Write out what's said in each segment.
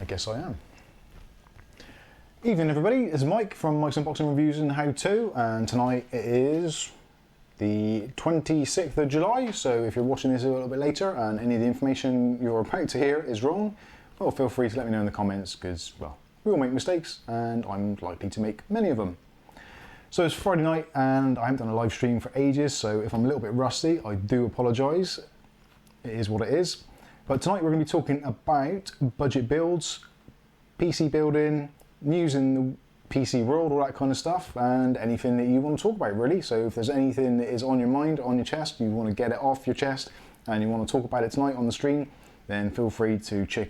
I guess I am. Evening everybody, it's Mike from Mike's Unboxing Reviews and How To, and tonight it is the 26th of July, so if you're watching this a little bit later and any of the information you're about to hear is wrong, well, feel free to let me know in the comments, because, well, we all make mistakes and I'm likely to make many of them. So it's Friday night and I haven't done a live stream for ages, so if I'm a little bit rusty, I do apologise. It is what it is. But tonight we're going to be talking about budget builds, PC building, news in the PC world, all that kind of stuff, and anything that you want to talk about really. So if there's anything that is on your mind, on your chest, you want to get it off your chest and you want to talk about it tonight on the stream, then feel free to chuck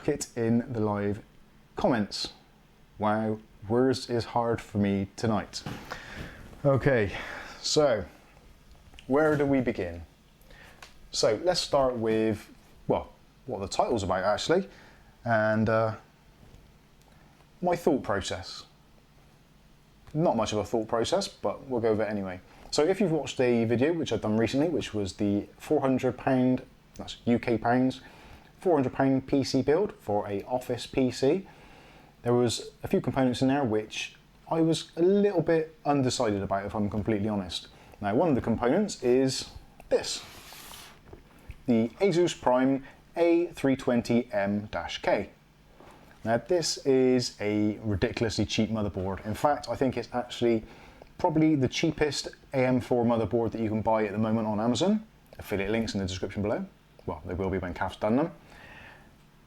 it in the live comments. Wow, words is hard for me tonight. Okay, so where do we begin? So let's start with, well, what the title's about actually, and my thought process. Not much of a thought process, but we'll go over it anyway. So if you've watched a video which I've done recently, which was the £400, that's UK pounds, £400 PC build for a office PC, there was a few components in there which I was a little bit undecided about, if I'm completely honest. Now, one of the components is this, the Zeus Prime A320M-K. Now this is a ridiculously cheap motherboard. In fact, I think it's actually probably the cheapest AM4 motherboard that you can buy at the moment on Amazon. Affiliate links in the description below. Well, they will be when Kath's done them.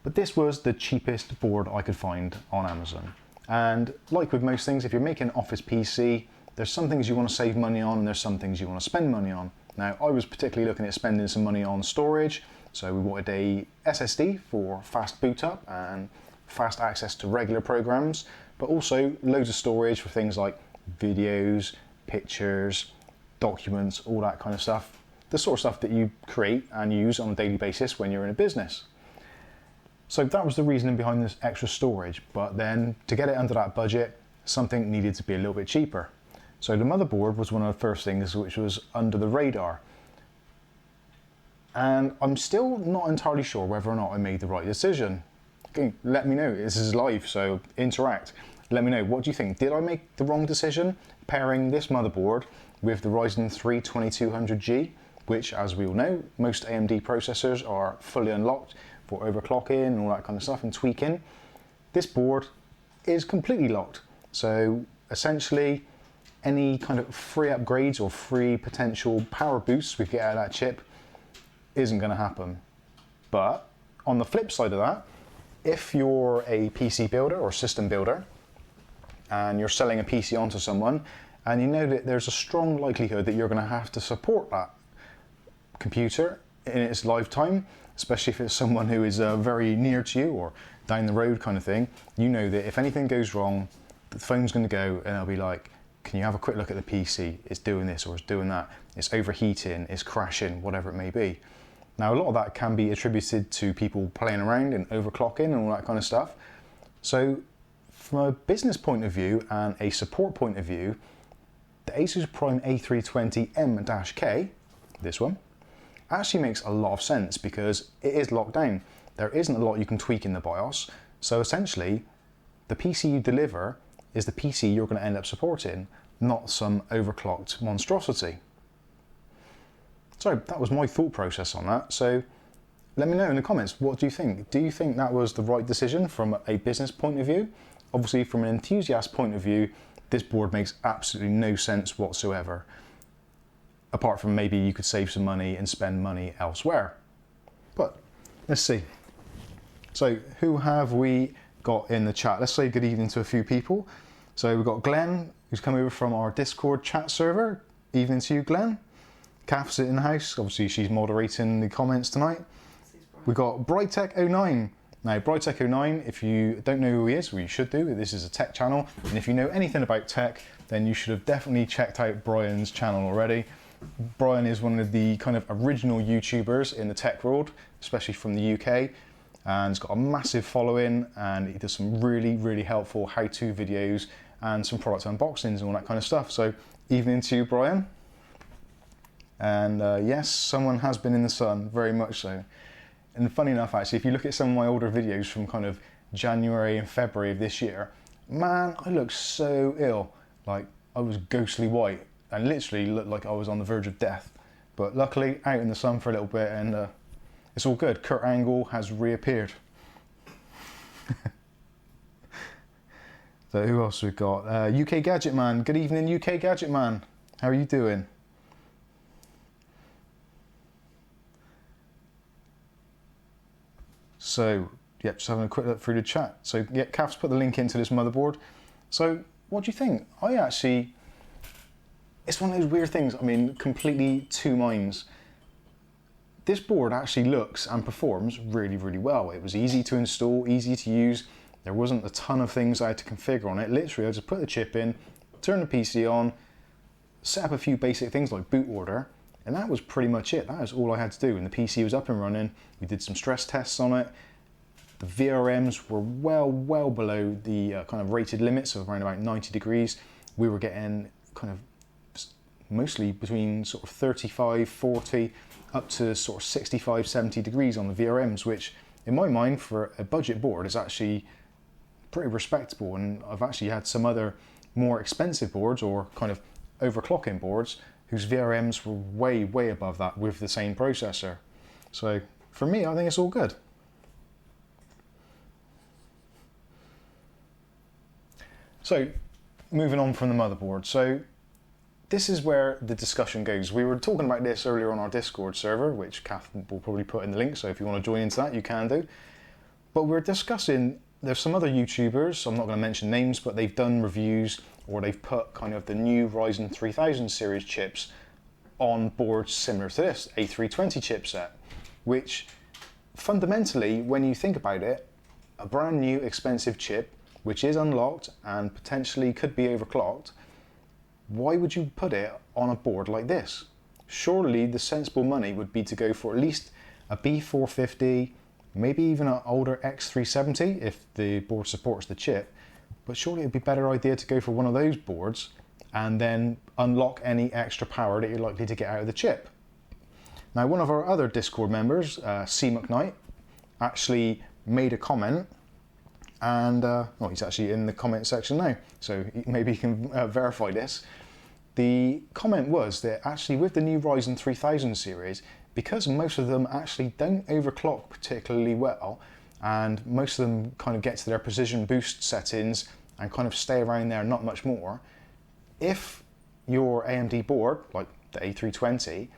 But this was the cheapest board I could find on Amazon. And like with most things, if you're making an office PC, there's some things you want to save money on and there's some things you want to spend money on. Now, I was particularly looking at spending some money on storage, so we wanted a SSD for fast boot up and fast access to regular programs, but also loads of storage for things like videos, pictures, documents, all that kind of stuff. The sort of stuff that you create and use on a daily basis when you're in a business. So that was the reasoning behind this extra storage, but then to get it under that budget, something needed to be a little bit cheaper. So the motherboard was one of the first things which was under the radar. And I'm still not entirely sure whether or not I made the right decision. Okay, let me know, this is live, so interact. Let me know, what do you think? Did I make the wrong decision pairing this motherboard with the Ryzen 3 2200G, which, as we all know, most AMD processors are fully unlocked for overclocking and all that kind of stuff and tweaking. This board is completely locked. So essentially, any kind of free upgrades or free potential power boosts we get out of that chip isn't going to happen. But on the flip side of that, if you're a PC builder or system builder and you're selling a PC onto someone and you know that there's a strong likelihood that you're going to have to support that computer in its lifetime, especially if it's someone who is very near to you or down the road kind of thing, you know that if anything goes wrong, the phone's going to go and they'll be like, can you have a quick look at the PC? It's doing this or it's doing that. It's overheating, it's crashing, whatever it may be. Now, a lot of that can be attributed to people playing around and overclocking and all that kind of stuff. So from a business point of view and a support point of view, the Asus Prime A320M-K, this one, actually makes a lot of sense because it is locked down. There isn't a lot you can tweak in the BIOS. So essentially, the PC you deliver is the PC you're going to end up supporting, not some overclocked monstrosity. So that was my thought process on that. So let me know in the comments, what do you think? Do you think that was the right decision from a business point of view? Obviously, from an enthusiast point of view, this board makes absolutely no sense whatsoever. Apart from maybe you could save some money and spend money elsewhere. But let's see. So who have we got in the chat? Let's say good evening to a few people. So we've got Glenn, who's come over from our Discord chat server. Evening to you, Glenn. Kath's in the house, obviously she's moderating the comments tonight. We've got Brightech09. Now Brightech09, if you don't know who he is, well you should do, this is a tech channel, and if you know anything about tech, then you should have definitely checked out Brian's channel already. Brian is one of the kind of original YouTubers in the tech world, especially from the UK, and he's got a massive following and he does some really, really helpful how-to videos and some product unboxings and all that kind of stuff. So evening to you, Brian. And yes, someone has been in the sun, very much so. And funny enough, actually, if you look at some of my older videos from kind of January and February of this year, man, I looked so ill. Like, I was ghostly white and literally looked like I was on the verge of death. But luckily, out in the sun for a little bit, and it's all good. Kurt Angle has reappeared. So who else we've got? UK Gadget Man. Good evening, UK Gadget Man. How are you doing? So, yeah, just having a quick look through the chat. So, yeah, Kath's put the link into this motherboard. So, what do you think? It's one of those weird things. I mean, completely two minds. This board actually looks and performs really, really well. It was easy to install, easy to use. There wasn't a ton of things I had to configure on it. Literally, I just put the chip in, turn the PC on, set up a few basic things like boot order, and that was pretty much it. That was all I had to do, and the PC was up and running. We did some stress tests on it. The VRMs were well below the kind of rated limits of around about 90 degrees. We were getting kind of mostly between sort of 35, 40, up to sort of 65, 70 degrees on the VRMs, which in my mind for a budget board is actually pretty respectable. And I've actually had some other more expensive boards or kind of overclocking boards whose VRMs were way above that with the same processor. So for me, I think it's all good. So moving on from the motherboard. So this is where the discussion goes. We were talking about this earlier on our Discord server, which Kath will probably put in the link, so if you want to join into that, you can do. But we're discussing, there's some other YouTubers, I'm not going to mention names, but they've done reviews or they've put kind of the new Ryzen 3000 series chips on boards similar to this, A320 chipset, which fundamentally, when you think about it, a brand new expensive chip, which is unlocked and potentially could be overclocked, why would you put it on a board like this? Surely the sensible money would be to go for at least a B450, maybe even an older X370 if the board supports the chip, but surely it'd be a better idea to go for one of those boards and then unlock any extra power that you're likely to get out of the chip. Now, one of our other Discord members, C. McKnight, actually made a comment, and well, he's actually in the comment section now, so maybe he can verify this. The comment was that actually with the new Ryzen 3000 series, because most of them actually don't overclock particularly well, and most of them kind of get to their precision boost settings and kind of stay around there, not much more, if your AMD board, like the A320,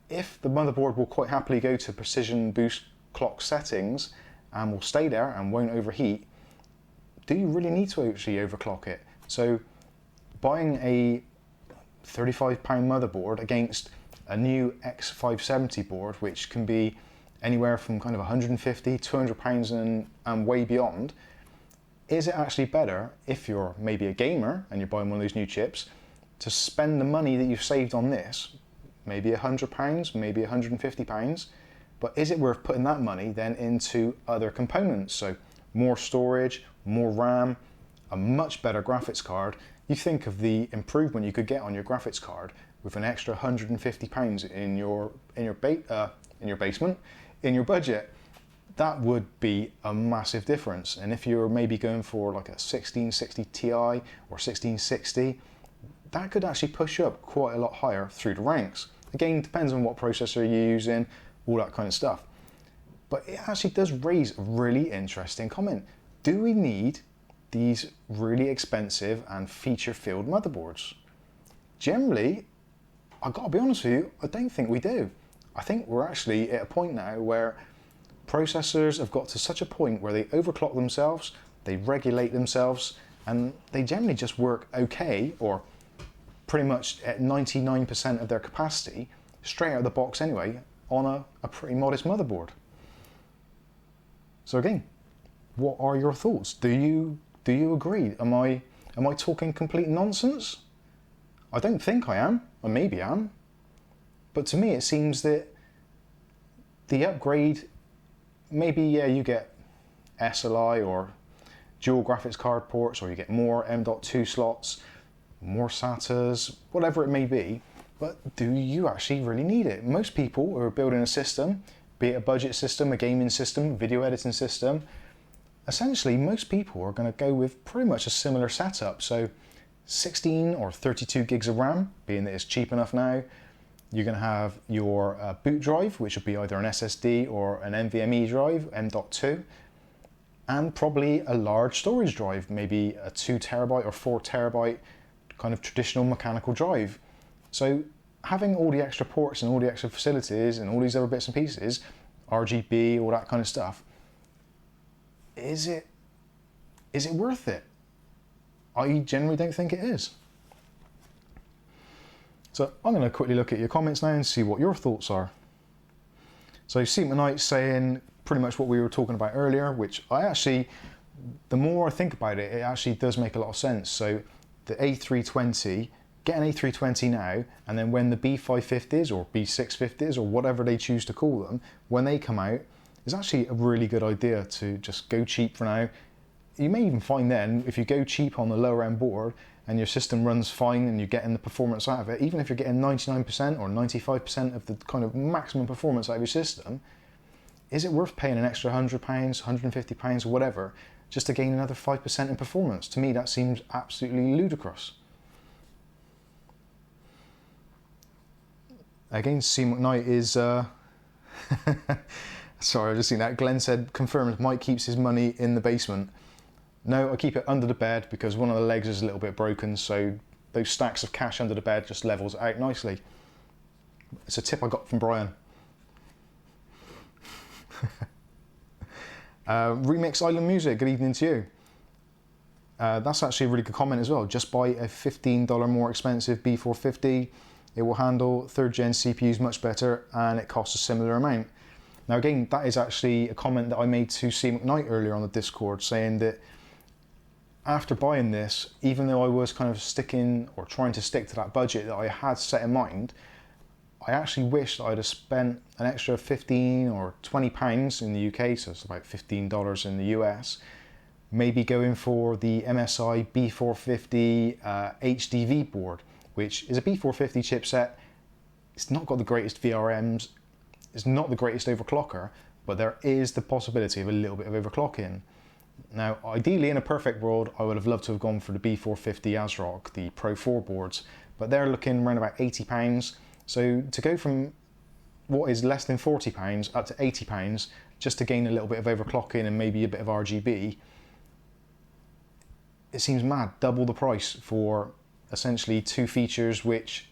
if the motherboard will quite happily go to precision boost clock settings and will stay there and won't overheat, do you really need to actually overclock it? So buying a £35 motherboard against a new X570 board, which can be anywhere from kind of £150, £200 and way beyond, is it actually better if you're maybe a gamer and you're buying one of those new chips to spend the money that you've saved on this, maybe £100, maybe £150, but is it worth putting that money then into other components? So more storage, more RAM, a much better graphics card. You think of the improvement you could get on your graphics card with an extra £150 in your basement, in your budget. That would be a massive difference. And if you're maybe going for like a 1660 Ti or 1660, that could actually push you up quite a lot higher through the ranks. Again, depends on what processor you're using, all that kind of stuff. But it actually does raise a really interesting comment. Do we need these really expensive and feature-filled motherboards? Generally, I've got to be honest with you, I don't think we do. I think we're actually at a point now where processors have got to such a point where they overclock themselves, they regulate themselves, and they generally just work okay, or pretty much at 99% of their capacity, straight out of the box anyway, on a pretty modest motherboard. So again, what are your thoughts? Do you agree? Am I talking complete nonsense? I don't think I am. I maybe am. But to me, it seems that the upgrade, maybe, yeah, you get SLI or dual graphics card ports, or you get more M.2 slots, more SATAs, whatever it may be, but do you actually really need it? Most people who are building a system be it a budget system, a gaming system, video editing system, essentially most people are going to go with pretty much a similar setup. So 16 or 32 gigs of RAM, being that it's cheap enough now. You're going to have your boot drive, which will be either an SSD or an NVMe drive, M.2, and probably a large storage drive, maybe a 2 terabyte or 4 terabyte kind of traditional mechanical drive. So having all the extra ports and all the extra facilities and all these other bits and pieces, RGB, all that kind of stuff, is it worth it? I generally don't think it is. So I'm going to quickly look at your comments now and see what your thoughts are. So Seaman Knight saying pretty much what we were talking about earlier, which I actually, the more I think about it, it actually does make a lot of sense. So the A320, get an A320 now, and then when the B550s or B650s or whatever they choose to call them, when they come out, it's actually a really good idea to just go cheap for now. You may even find then, if you go cheap on the lower end board and your system runs fine and you're getting the performance out of it, even if you're getting 99% or 95% of the kind of maximum performance out of your system, is it worth paying an extra £100, £150 or whatever just to gain another 5% in performance? To me, that seems absolutely ludicrous. Again, C. McKnight is... Sorry, I've just seen that. Glenn said, confirms Mike keeps his money in the basement. No, I keep it under the bed because one of the legs is a little bit broken, so those stacks of cash under the bed just levels it out nicely. It's a tip I got from Brian. Remix Island Music, good evening to you. That's actually a really good comment as well. Just buy a $15 more expensive B450. It will handle 3rd gen CPUs much better and it costs a similar amount. Now again, that is actually a comment that I made to C. McKnight earlier on the Discord, saying that after buying this, even though I was kind of sticking or trying to stick to that budget that I had set in mind, I actually wish that I'd have spent an extra 15 or 20 pounds in the UK, so it's about $15 in the US, maybe going for the MSI B450 HDV board, which is a B450 chipset. It's not got the greatest VRMs, it's not the greatest overclocker, but there is the possibility of a little bit of overclocking. Now, ideally in a perfect world, I would have loved to have gone for the B450 ASRock, the Pro 4 boards, but they're looking around about £80. So to go from what is less than £40 up to £80 just to gain a little bit of overclocking and maybe a bit of RGB, it seems mad. Double the price for essentially two features which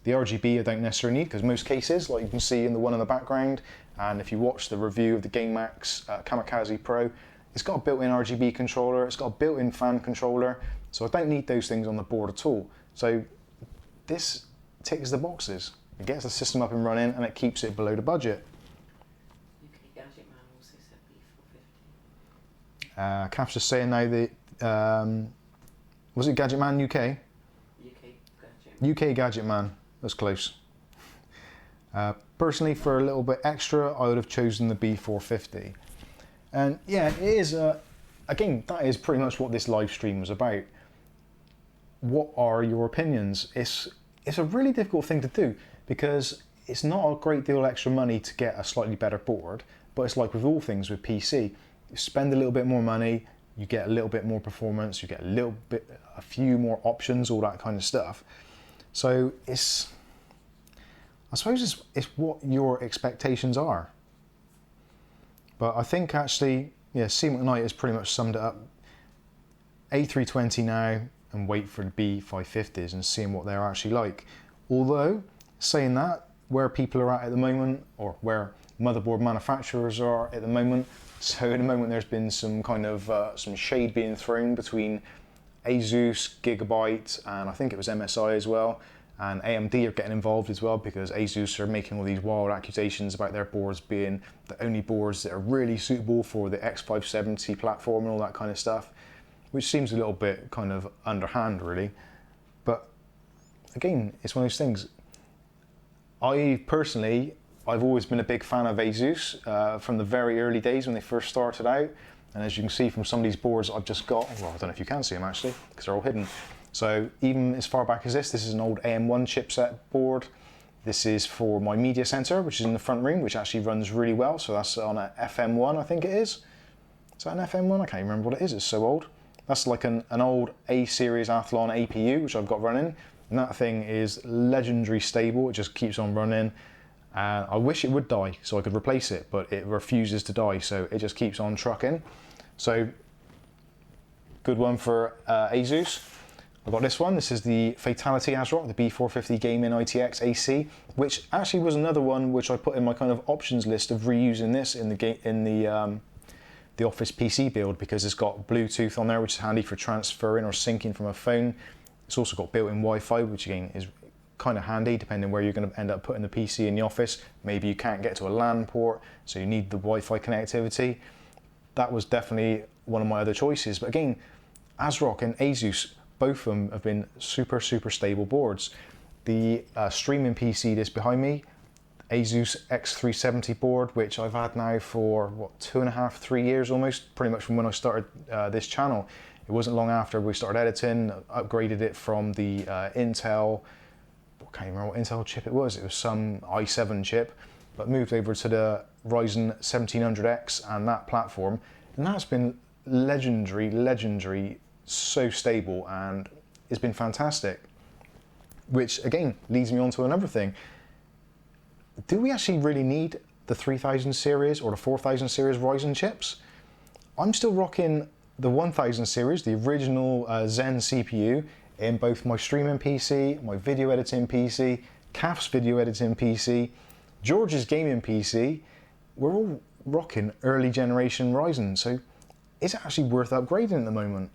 the RGB I don't necessarily need, because most cases, like you can see in the one in the background, and if you watch the review of the GameMax Kamikaze Pro, it's got a built-in RGB controller, it's got a built-in fan controller, so I don't need those things on the board at all. So this ticks the boxes. It gets the system up and running and it keeps it below the budget. UK Gadget Man also said B450. Kath's just saying now that, was it Gadget Man UK? UK Gadget Man, that's close. Personally, for a little bit extra, I would have chosen the B450. And yeah, it is, again, that is pretty much what this live stream was about. What are your opinions? It's a really difficult thing to do because it's not a great deal extra money to get a slightly better board, but it's like with all things with PC. You spend a little bit more money, you get a little bit more performance, you get a few more options, all that kind of stuff. So I suppose it's what your expectations are. But I think actually, yeah, C. McKnight has pretty much summed it up. A320 now, and wait for the B550s and seeing what they're actually like. Although, saying that, where people are at the moment, or where motherboard manufacturers are at the moment, so at the moment there's been some kind of some shade being thrown between Zeus, Gigabyte, and I think it was MSI as well, and AMD are getting involved as well because Zeus are making all these wild accusations about their boards being the only boards that are really suitable for the X570 platform and all that kind of stuff, which seems a little bit kind of underhand really. But again, it's one of those things. I've always been a big fan of Zeus from the very early days when they first started out. And as you can see from some of these boards I've just got, well, I don't know if you can see them actually, because they're all hidden. So even as far back as this is an old AM1 chipset board. This is for my media center, which is in the front room, which actually runs really well. So that's on a FM1, I think it is. Is that an FM1? I can't even remember what it is, it's so old. That's like an old A-series Athlon APU, which I've got running. And that thing is legendary stable, it just keeps on running. And I wish it would die so I could replace it, but it refuses to die, so it just keeps on trucking. So, good one for Zeus. I've got this one. This is the Fatality ASRock, the B450 Gaming ITX AC, which actually was another one which I put in my kind of options list of reusing this in the Office PC build, because it's got Bluetooth on there, which is handy for transferring or syncing from a phone. It's also got built-in Wi-Fi, which again is kind of handy depending where you're going to end up putting the PC in the office. Maybe you can't get to a LAN port, so you need the Wi-Fi connectivity. That was definitely one of my other choices. But again, ASRock and Asus, both of them have been super stable boards. The streaming PC that's behind me, Asus X370 board, which I've had now for what, 2.5, 3 years almost, pretty much from when I started this channel. It wasn't long after we started editing, upgraded it from the Intel, I can't remember what Intel chip it was some i7 chip, but moved over to the Ryzen 1700X and that platform, and that's been legendary, so stable, and it's been fantastic. Which again leads me on to another thing. Do we actually really need the 3000 series or the 4000 series Ryzen chips? I'm still rocking the 1000 series, the original Zen CPU, in both my streaming PC, my video editing PC, Kaf's video editing PC, George's gaming PC. We're all rocking early generation Ryzen, so is it actually worth upgrading at the moment?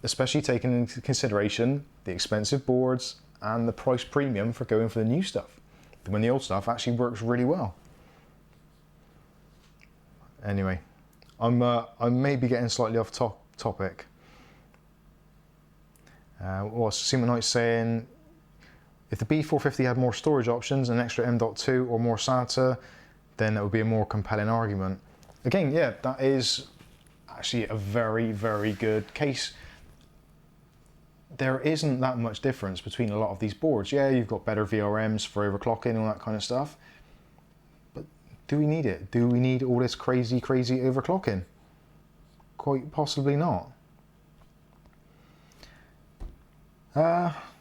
Especially taking into consideration the expensive boards and the price premium for going for the new stuff, when the old stuff actually works really well. Anyway, I may be getting slightly off topic. Seaman Knight's saying, if the B450 had more storage options, an extra M.2 or more SATA, then that would be a more compelling argument. Again, yeah, that is actually a very good case. There isn't that much difference between a lot of these boards. Yeah, you've got better VRMs for overclocking and all that kind of stuff, but do we need it? Do we need all this crazy overclocking? Quite possibly not.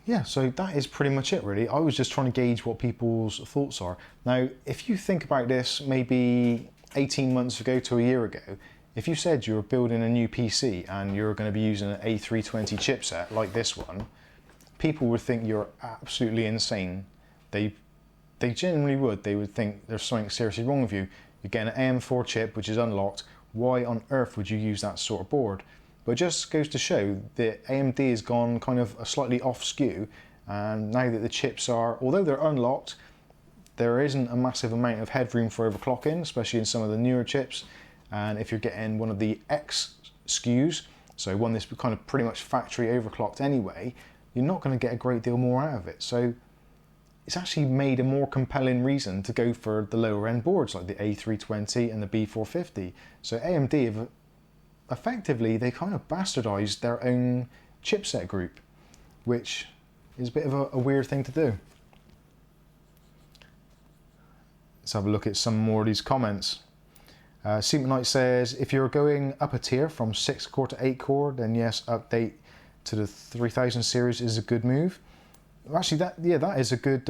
Yeah, so that is pretty much it really. I was just trying to gauge what people's thoughts are. Now, if you think about this maybe 18 months ago to a year ago, if you said you were building a new PC and you're going to be using an A320 chipset like this one, people would think you're absolutely insane. They genuinely would. They would think there's something seriously wrong with you. You're getting an AM4 chip which is unlocked. Why on earth would you use that sort of board? But it just goes to show that AMD has gone kind of a slightly off skew, and now that the chips are, although they're unlocked, there isn't a massive amount of headroom for overclocking, especially in some of the newer chips. And if you're getting one of the X SKUs, so one that's kind of pretty much factory overclocked anyway, you're not going to get a great deal more out of it. So it's actually made a more compelling reason to go for the lower end boards like the A320 and the B450. So AMD have effectively, they kind of bastardized their own chipset group, which is a bit of a weird thing to do. Let's have a look at some more of these comments. Seaman Knight says, if you're going up a tier from 6 core to 8 core, then yes, update to the 3000 series is a good move. Actually, that is a good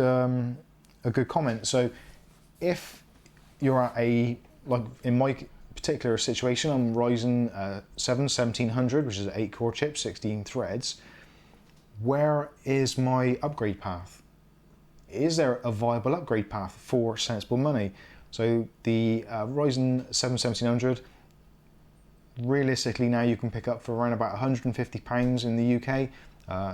comment. So if you're at like in my particular situation, I'm Ryzen 7 1700, which is an 8 core chip, 16 threads. Where is my upgrade path? Is there a viable upgrade path for sensible money? So the Ryzen 7 1700, realistically now you can pick up for around about £150 in the UK,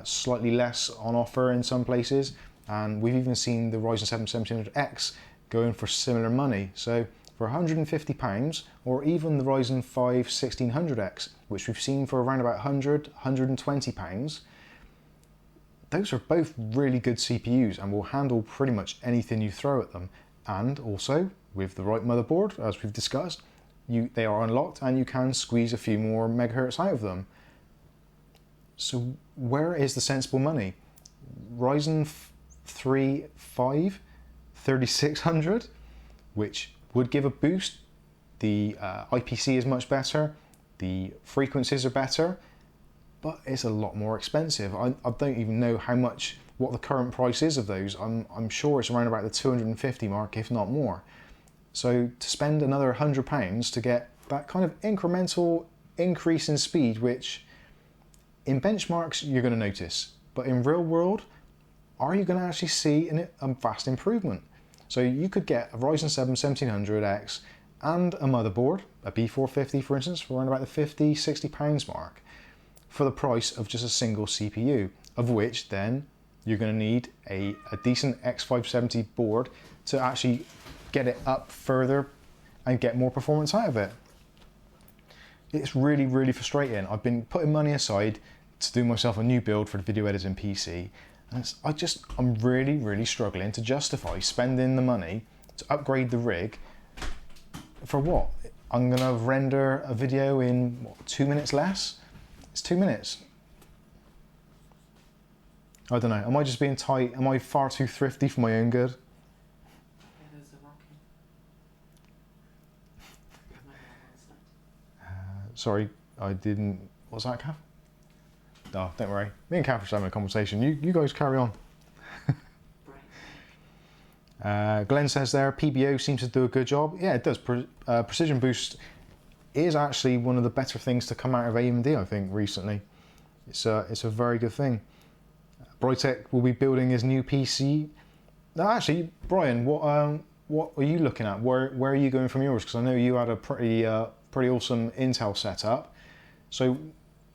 slightly less on offer in some places, and we've even seen the Ryzen 7 1700X going for similar money. So for £150, or even the Ryzen 5 1600X, which we've seen for around about £100, £120, those are both really good CPUs and will handle pretty much anything you throw at them. And also, with the right motherboard, as we've discussed, they are unlocked and you can squeeze a few more megahertz out of them. So where is the sensible money? Ryzen 3 5 3600, which would give a boost. The IPC is much better, the frequencies are better, but it's a lot more expensive. I don't even know what the current price is of those. I'm sure it's around about the 250 mark, if not more. So to spend another £100 to get that kind of incremental increase in speed, which in benchmarks you're going to notice, but in real world, are you going to actually see a vast improvement? So you could get a Ryzen 7 1700X and a motherboard, a B450 for instance, for around about the 50, 60 pounds mark, for the price of just a single CPU, of which then you're going to need a decent X570 board to actually get it up further and get more performance out of it. It's really, really frustrating. I've been putting money aside to do myself a new build for the video editing PC, and I'm really, really struggling to justify spending the money to upgrade the rig for what? I'm gonna render a video in what, 2 minutes less? It's 2 minutes. I don't know, am I just being tight? Am I far too thrifty for my own good? Yeah, there's a rocket. Sorry, I didn't, what's that, Kath? Oh, don't worry. Me and Kath are just having a conversation. You guys carry on. Glenn says there, PBO seems to do a good job. Yeah, it does. Precision Boost is actually one of the better things to come out of AMD, I think, recently. It's a very good thing. Brytek will be building his new PC. No, actually, Brian, what are you looking at? Where are you going from yours? Because I know you had a pretty awesome Intel setup. So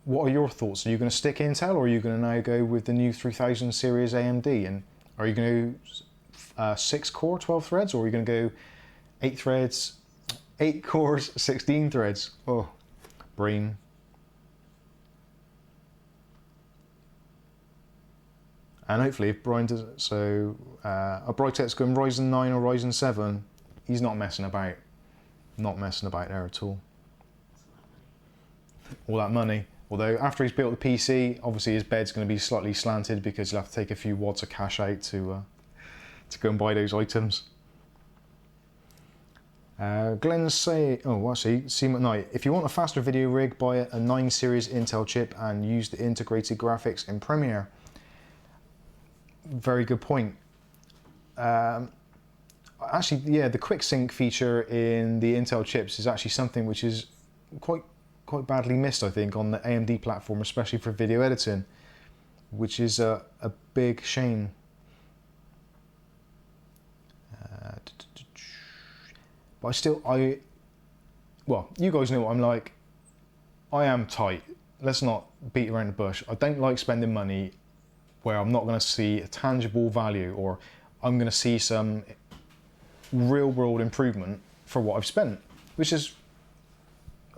what are your thoughts? Are you going to stick Intel, or are you going to now go with the new 3000 series AMD? And are you going to 6 core, 12 threads, or are you going to go 8 threads, 8 cores, 16 threads? Oh, brain. And hopefully if Brian does, so a Brytek's going Ryzen 9 or Ryzen 7, he's not messing about. Not messing about there at all. All that money. Although after he's built the PC, obviously his bed's going to be slightly slanted because he'll have to take a few wads of cash out to go and buy those items. Glenn's say, oh actually, see him at night. If you want a faster video rig, buy a 9 series Intel chip and use the integrated graphics in Premiere. Very good point. Actually, yeah, the quick sync feature in the Intel chips is actually something which is quite badly missed, I think, on the AMD platform, especially for video editing, which is a big shame. But well, you guys know what I'm like. I am tight. Let's not beat around the bush. I don't like spending money where I'm not going to see a tangible value, or I'm going to see some real world improvement for what I've spent, which is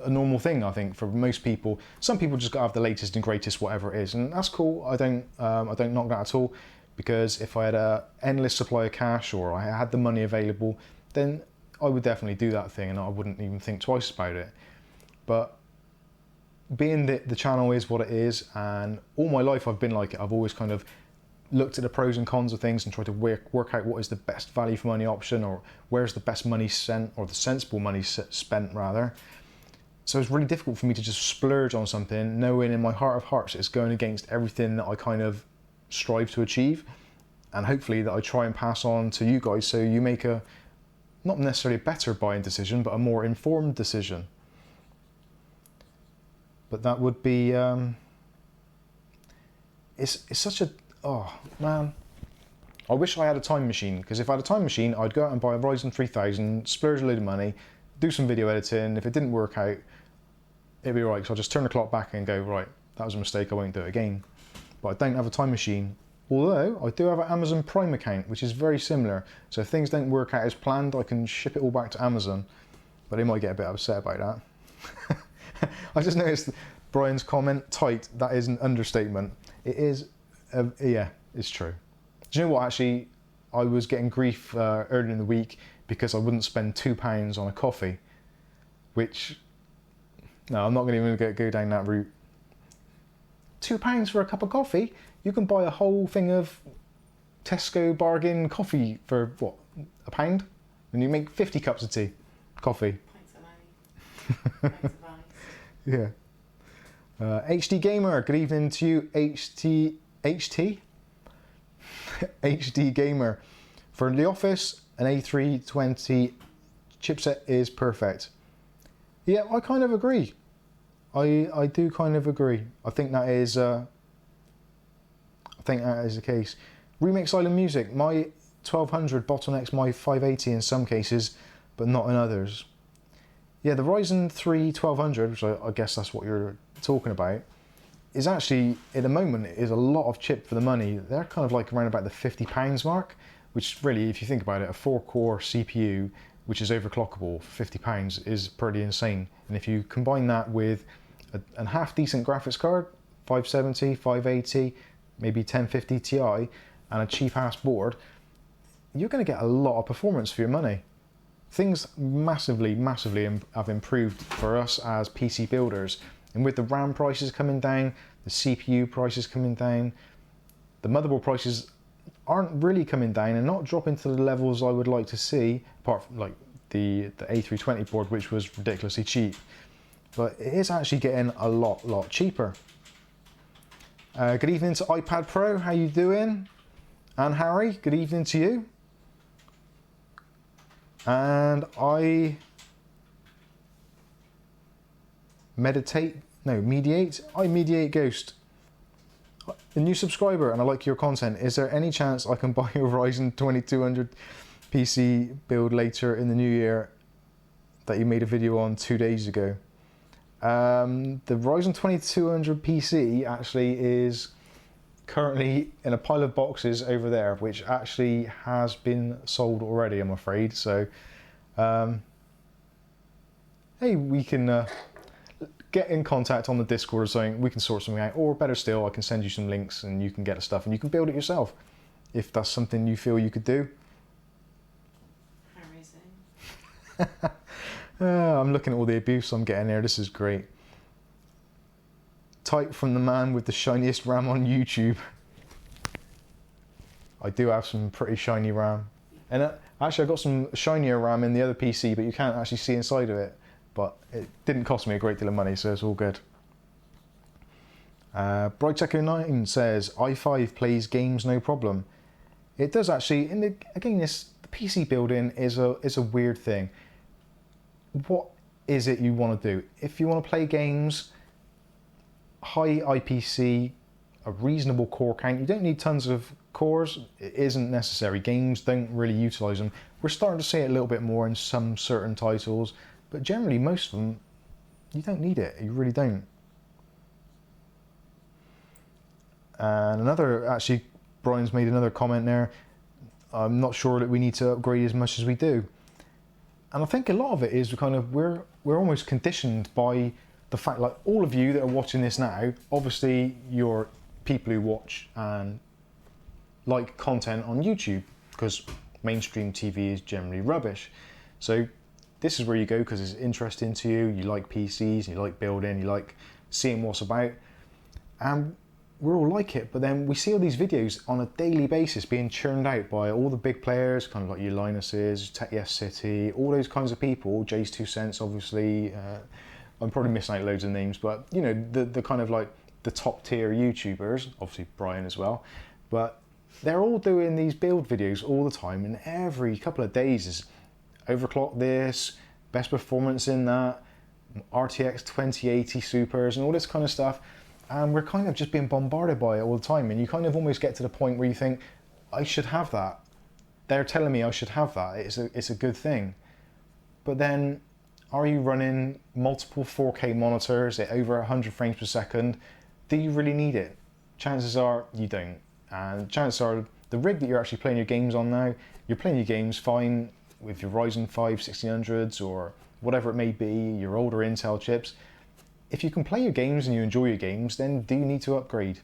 a normal thing, I think, for most people. Some people just got to have the latest and greatest whatever it is, and that's cool. I don't knock that at all, because if I had an endless supply of cash, or I had the money available, then I would definitely do that thing and I wouldn't even think twice about it. But being that the channel is what it is, and all my life I've been like it, I've always kind of looked at the pros and cons of things and tried to work out what is the best value for money option, or where's the best money spent, or the sensible money spent rather. So it's really difficult for me to just splurge on something knowing in my heart of hearts it's going against everything that I kind of strive to achieve, and hopefully that I try and pass on to you guys so you make a not necessarily a better buying decision, but a more informed decision. But that would be it's such a, oh man, I wish I had a time machine, because if I had a time machine I'd go out and buy a Ryzen 3000, splurge a load of money, do some video editing. If it didn't work out, it'd be right, so I'll just turn the clock back and go, right, that was a mistake, I won't do it again. But I don't have a time machine, although I do have an Amazon Prime account, which is very similar. So if things don't work out as planned, I can ship it all back to Amazon, but they might get a bit upset about that. I just noticed Brian's comment, tight, that is an understatement. It is, yeah, it's true. Do you know what, actually, I was getting grief earlier in the week because I wouldn't spend £2 on a coffee, which, no, I'm not going to even go down that route. £2 for a cup of coffee? You can buy a whole thing of Tesco bargain coffee for, what, a pound, and you make 50 cups of tea, coffee. Pints of money. Pints of ice. Yeah. HD Gamer, good evening to you, HT Gamer. For the office, an A320 chipset is perfect. Yeah, I kind of agree. I do kind of agree. I think that is the case. Remix Island Music, my 1200 bottlenecks my 580 in some cases, but not in others. Yeah, the Ryzen 3 1200, which I guess that's what you're talking about, is actually, at the moment, is a lot of chip for the money. They're kind of like around about the £50 mark, which really, if you think about it, a 4-core CPU, which is overclockable for £50 is pretty insane. And if you combine that with a half decent graphics card, 570, 580, maybe 1050 Ti, and a cheap ass board, you're going to get a lot of performance for your money. Things massively have improved for us as PC builders. And with the RAM prices coming down, the CPU prices coming down, the motherboard prices aren't really coming down and not dropping to the levels I would like to see, apart from like the A320 board, which was ridiculously cheap. But it is actually getting a lot cheaper. Good evening to iPad Pro, how you doing? And Harry, good evening to you. And I mediate Ghost. A new subscriber, and I like your content. Is there any chance I can buy a Ryzen 2200 PC build later in the new year that you made a video on 2 days ago? The Ryzen 2200 PC actually is currently in a pile of boxes over there, which actually has been sold already, I'm afraid. So, hey, we can get in contact on the Discord or something. We can sort something out, or better still, I can send you some links and you can get the stuff and you can build it yourself if that's something you feel you could do. I'm looking at all the abuse I'm getting there. This is great. Type from the man with the shiniest RAM on YouTube. I do have some pretty shiny RAM. And actually I've got some shinier RAM in the other PC, but you can't actually see inside of it. But it didn't cost me a great deal of money, so it's all good. Bright9 says, i5 plays games no problem. It does actually. The PC building is a weird thing. What is it you want to do? If you want to play games, high IPC, a reasonable core count, you don't need tons of cores. It isn't necessary. Games don't really utilize them. We're starting to see it a little bit more in some certain titles, but generally most of them, you don't need it. You really don't. And actually, Brian's made another comment there. I'm not sure that we need to upgrade as much as we do. And I think a lot of it is we're almost conditioned by the fact, like all of you that are watching this now, obviously you're people who watch and like content on YouTube, because mainstream TV is generally rubbish. So this is where you go because it's interesting to you, you like PCs, you like building, you like seeing what's about. And we're all like it, but then we see all these videos on a daily basis being churned out by all the big players, kind of like your Linuses, Tech Yes City, all those kinds of people, Jay's 2 cents obviously, I'm probably missing out loads of names, but you know, the kind of like the top tier YouTubers, obviously Brian as well, but they're all doing these build videos all the time, and every couple of days is overclock this, best performance in that, RTX 2080 supers and all this kind of stuff. And we're kind of just being bombarded by it all the time, and you kind of almost get to the point where you think, I should have that. They're telling me I should have that. It's a good thing. But then, are you running multiple 4K monitors at over 100 frames per second? Do you really need it? Chances are you don't. And chances are the rig that you're actually playing your games on now, you're playing your games fine with your Ryzen 5 1600s or whatever it may be, your older Intel chips. If you can play your games and you enjoy your games, then do you need to upgrade?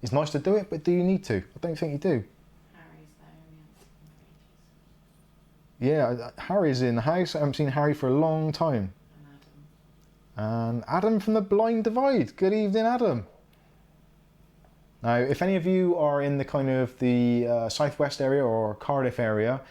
It's nice to do it, but do you need to? I don't think you do. Harry's there, Yeah, Harry's in the house. I haven't seen Harry for a long time. and And Adam from the Blind Divide. Good evening, Adam. Now, if any of you are in the kind of the southwest area or Cardiff area,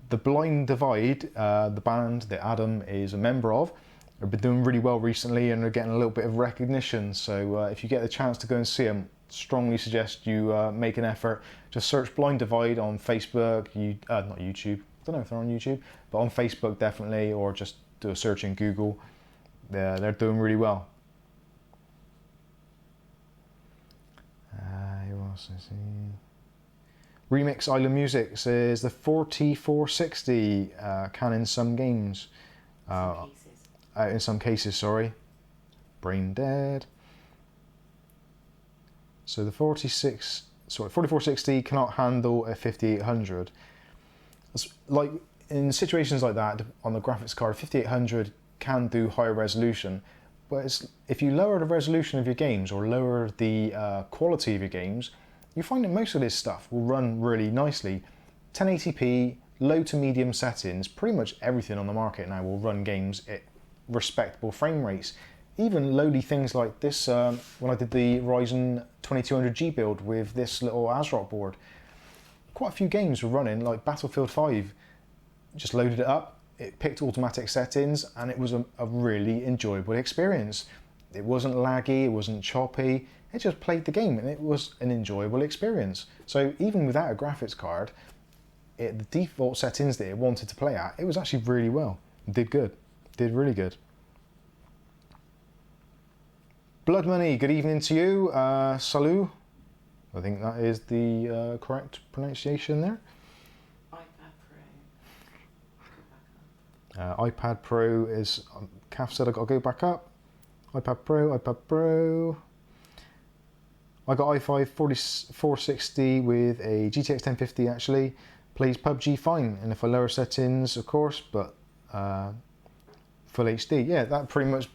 the Blind Divide, the band that Adam is a member of, have been doing really well recently and are getting a little bit of recognition. So if you get the chance to go and see them, strongly suggest you make an effort. Just search Blind Divide on Facebook, not YouTube, I don't know if they're on YouTube, but on Facebook definitely, or just do a search in Google. They're doing really well. Who else is he? Remix Island Music says the 4460 can in some games. In some cases, sorry. Brain dead. So the 4460 cannot handle a 5800. It's like in situations like that on the graphics card, 5800 can do higher resolution, but if you lower the resolution of your games or lower the quality of your games, you find that most of this stuff will run really nicely. 1080p, low to medium settings, pretty much everything on the market now will run games at respectable frame rates. Even lowly things like this, when I did the Ryzen 2200G build with this little ASRock board, quite a few games were running, like Battlefield 5. Just loaded it up, it picked automatic settings, and it was a really enjoyable experience. It wasn't laggy, it wasn't choppy, it just played the game and it was an enjoyable experience. So even without a graphics card, the default settings that it wanted to play at, it was actually really well. It did good, did really good. Blood Money, good evening to you. Salut. I think that is the correct pronunciation there. iPad Pro is, Kath said I've got to go back up. iPad Pro. I got i5 4460 with a GTX 1050 actually. Plays PUBG fine, and if I lower settings, of course, but full HD. Yeah, that pretty much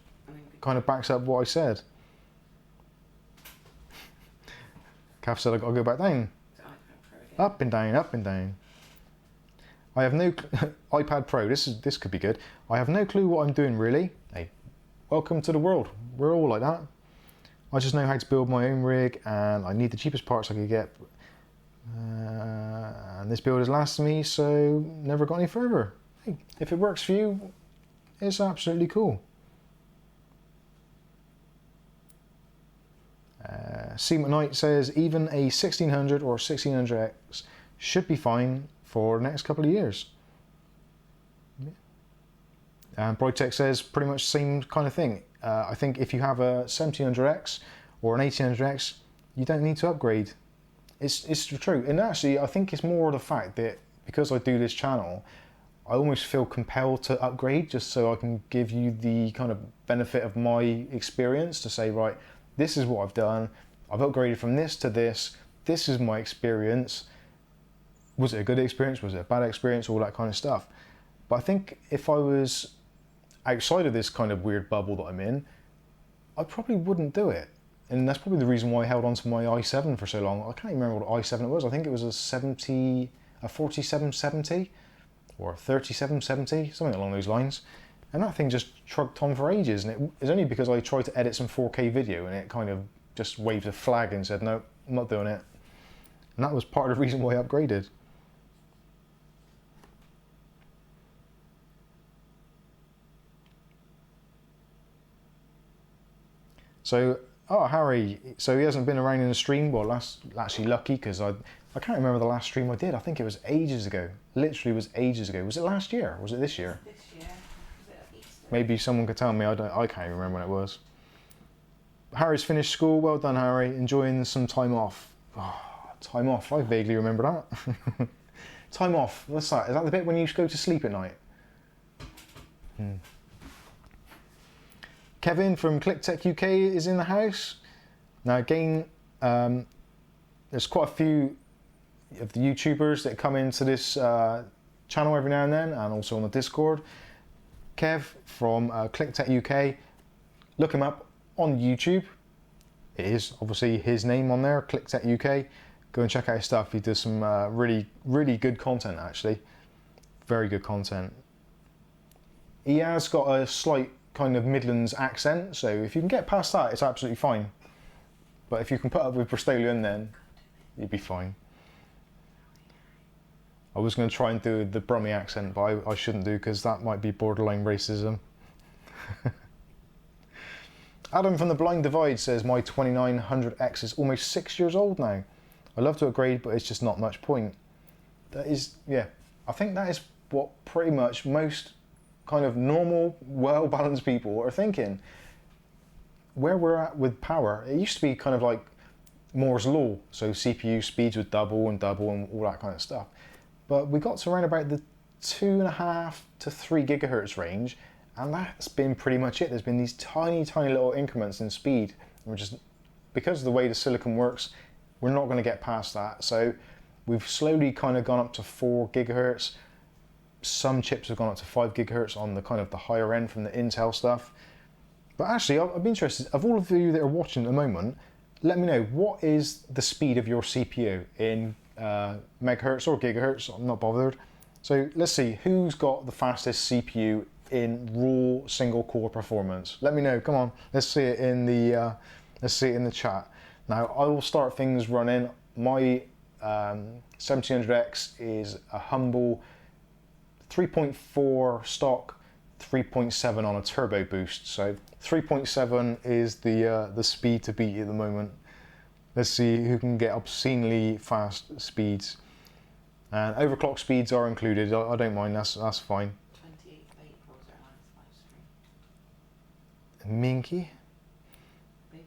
kind of backs up what I said. Kath said I've got to go back down. Up and down, up and down. I have no iPad Pro. This could be good. I have no clue what I'm doing really. Hey, welcome to the world. We're all like that. I just know how to build my own rig, and I need the cheapest parts I could get. And this build has lasted me, so never got any further. Hey, if it works for you, it's absolutely cool. C McKnight says even a 1600 or 1600X should be fine for the next couple of years. Yeah. And Brightech says pretty much the same kind of thing. I think if you have a 1700X or an 1800X, you don't need to upgrade. It's true, and actually I think it's more the fact that because I do this channel, I almost feel compelled to upgrade just so I can give you the kind of benefit of my experience to say, right, this is what I've done, I've upgraded from this to this is my experience. Was it a good experience? Was it a bad experience? All that kind of stuff. But I think if I was outside of this kind of weird bubble that I'm in, I probably wouldn't do it. And that's probably the reason why I held on to my i7 for so long. I can't even remember what i7 it was. I think it was a 4770 or 3770, something along those lines. And that thing just trucked on for ages. And it was only because I tried to edit some 4K video and it kind of just waved a flag and said, no, I'm not doing it. And that was part of the reason why I upgraded. So, Harry, so he hasn't been around in the stream. Well, that's actually lucky because I can't remember the last stream I did. I think it was ages ago. Literally was ages ago. Was it last year? Or was it this year? This year. Was it Easter? Maybe someone could tell me. I can't even remember when it was. Harry's finished school. Well done, Harry. Enjoying some time off. Oh, time off. I vaguely remember that. Time off. What's that? Is that the bit when you go to sleep at night? Kevin from ClickTech UK is in the house. Now again, there's quite a few of the YouTubers that come into this channel every now and then, and also on the Discord. Kev from ClickTech UK, look him up on YouTube. It is obviously his name on there, ClickTech UK. Go and check out his stuff. He does some really, really good content actually. Very good content. He has got a slight kind of Midlands accent, so if you can get past that, it's absolutely fine. But if you can put up with Bristolian, then you'd be fine. I was going to try and do the Brummie accent, but I shouldn't do because that might be borderline racism. Adam from the Blind Divide says, my 2900X is almost 6 years old now. I love to upgrade, but it's just not much point. That is, yeah, I think that is what pretty much most kind of normal, well-balanced people are thinking. Where we're at with power, it used to be kind of like Moore's law, so CPU speeds would double and all that kind of stuff. But we got to around about the 2.5 to 3 gigahertz range, and that's been pretty much it. There's been these tiny, tiny little increments in speed. We're just, because of the way the silicon works, we're not going to get past that. So we've slowly kind of gone up to 4 gigahertz. Some chips have gone up to 5 gigahertz on the kind of the higher end from the Intel stuff. But actually, I'd be interested, of all of you that are watching at the moment, let me know, what is the speed of your CPU in megahertz or gigahertz? I'm not bothered. So let's see, who's got the fastest CPU in raw single core performance? Let me know. Come on, let's see it in the chat. Now I will start things running. My 1700X is a humble 3.4 stock, 3.7 on a turbo boost. So 3.7 is the speed to beat at the moment. Let's see who can get obscenely fast speeds. And overclock speeds are included. I don't mind. That's fine. 28th of April is our last live stream. Minky. 28th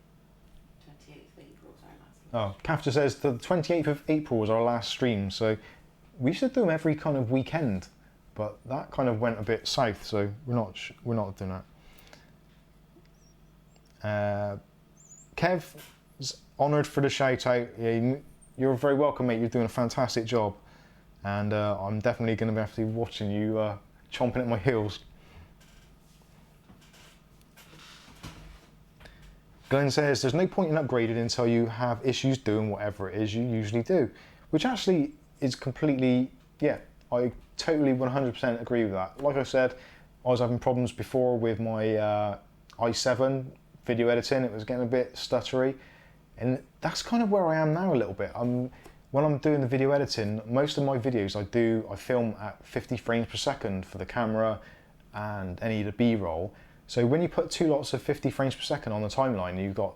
of April is our last live Oh, Kafta says the 28th of April was our last stream. So we used to do them every kind of weekend, but that kind of went a bit south. So we're not doing that. Kev's honoured for the shout out. Yeah, you're very welcome, mate. You're doing a fantastic job. And I'm definitely going to have to be watching you chomping at my heels. Glenn says, there's no point in upgrading until you have issues doing whatever it is you usually do. Which actually is completely, yeah, I totally 100% agree with that. Like I said, I was having problems before with my i7 video editing. It was getting a bit stuttery. And that's kind of where I am now a little bit. When I'm doing the video editing, most of my videos I film at 50 frames per second for the camera and any of the B-roll. So when you put 2 lots of 50 frames per second on the timeline, you've got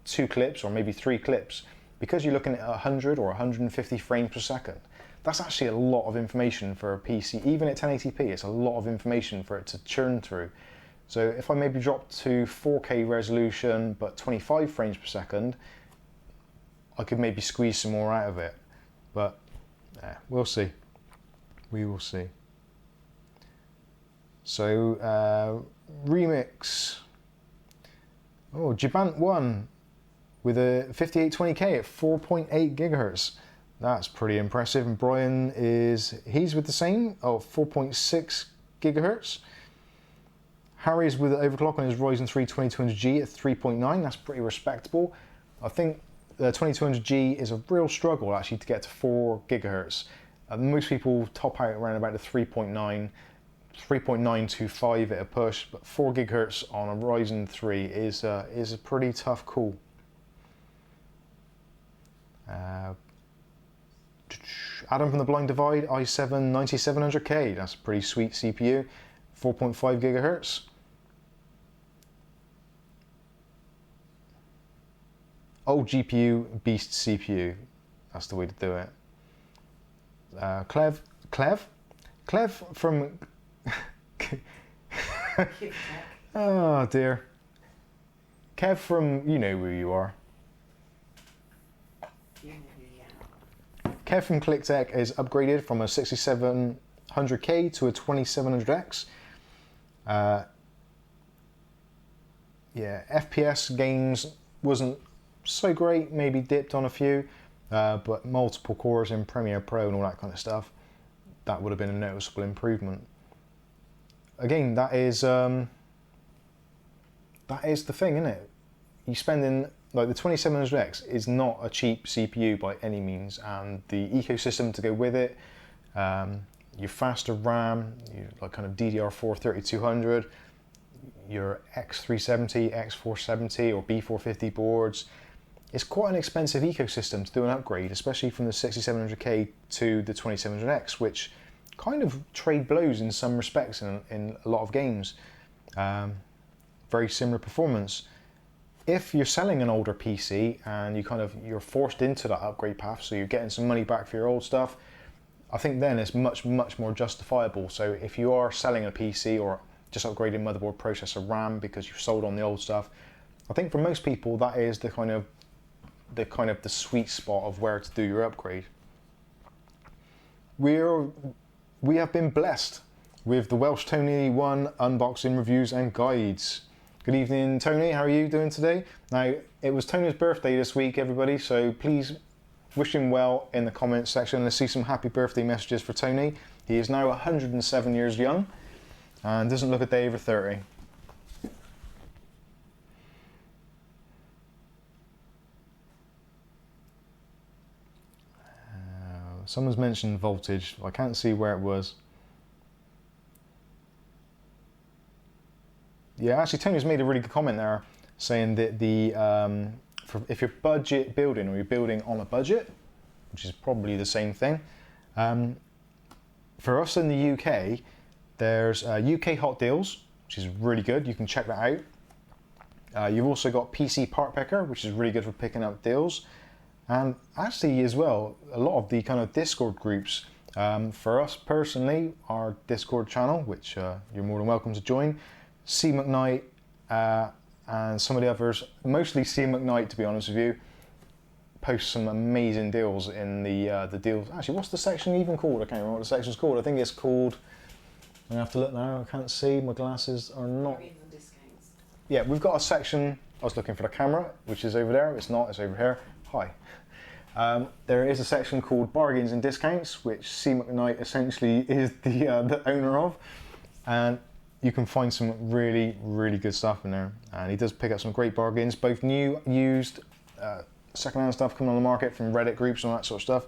2 clips or maybe 3 clips. Because you're looking at 100 or 150 frames per second, that's actually a lot of information for a PC. Even at 1080p, it's a lot of information for it to churn through. So if I maybe drop to 4K resolution but 25 frames per second, I could maybe squeeze some more out of it, but yeah, we'll see. We will see. So remix. Oh, Jabant 1 with a 5820K at 4.8 gigahertz. That's pretty impressive. And Brian he's with the same, 4.6 gigahertz. Harry's with the overclock on his Ryzen 3 2200G at 3.9. That's pretty respectable. I think the 2200G is a real struggle actually to get to 4 gigahertz. Most people top out around about the 3.925 at a push, but 4 gigahertz on a Ryzen 3 is a pretty tough call. Adam from the Blind Divide, i7 9700K. That's a pretty sweet CPU, 4.5 gigahertz. Old GPU, beast CPU. That's the way to do it. Clev from... Oh dear. Kev from, you know who you are. Kev from ClickTech is upgraded from a 6700K to a 2700X. Yeah, FPS games wasn't so great, maybe dipped on a few, but multiple cores in Premiere Pro and all that kind of stuff, that would have been a noticeable improvement. Again, that is the thing, isn't it? You spending, like, the 2700X is not a cheap CPU by any means, and the ecosystem to go with it, your faster RAM, your like kind of DDR4 3200, your X370, X470 or B450 boards, it's quite an expensive ecosystem to do an upgrade, especially from the 6700K to the 2700X, which kind of trade blows in some respects in a lot of games. Very similar performance. If you're selling an older PC and you're forced into that upgrade path, so you're getting some money back for your old stuff, I think then it's much more justifiable. So if you are selling a PC or just upgrading motherboard, processor, RAM because you've sold on the old stuff, I think for most people that is the kind of the sweet spot of where to do your upgrade. We have been blessed with the Welsh Tony 1 unboxing reviews and guides. Good evening, Tony. How are you doing today? Now, it was Tony's birthday this week, everybody, so please wish him well in the comments section. Let's see some happy birthday messages for Tony. He is now 107 years young and doesn't look a day over 30. Someone's mentioned voltage. I can't see where it was. Yeah, actually, Tony's made a really good comment there, saying that if you're budget building or you're building on a budget, which is probably the same thing, for us in the UK, there's UK Hot Deals, which is really good. You can check that out. You've also got PC Part Picker, which is really good for picking up deals. And actually as well, a lot of the kind of Discord groups, for us personally, our Discord channel, which you're more than welcome to join, C McKnight and some of the others, mostly C McKnight to be honest with you, post some amazing deals in the deals. Actually, what's the section even called? I can't remember what the section's called. I think it's called, I have to look now, I can't see, my glasses are not. Bargains and discounts. Yeah, we've got a section, I was looking for the camera, which is over there, it's not, it's over here. Hi. There is a section called Bargains and Discounts, which C McKnight essentially is the owner of, and you can find some really good stuff in there. And he does pick up some great bargains, both new, used, second-hand stuff coming on the market from Reddit groups and all that sort of stuff.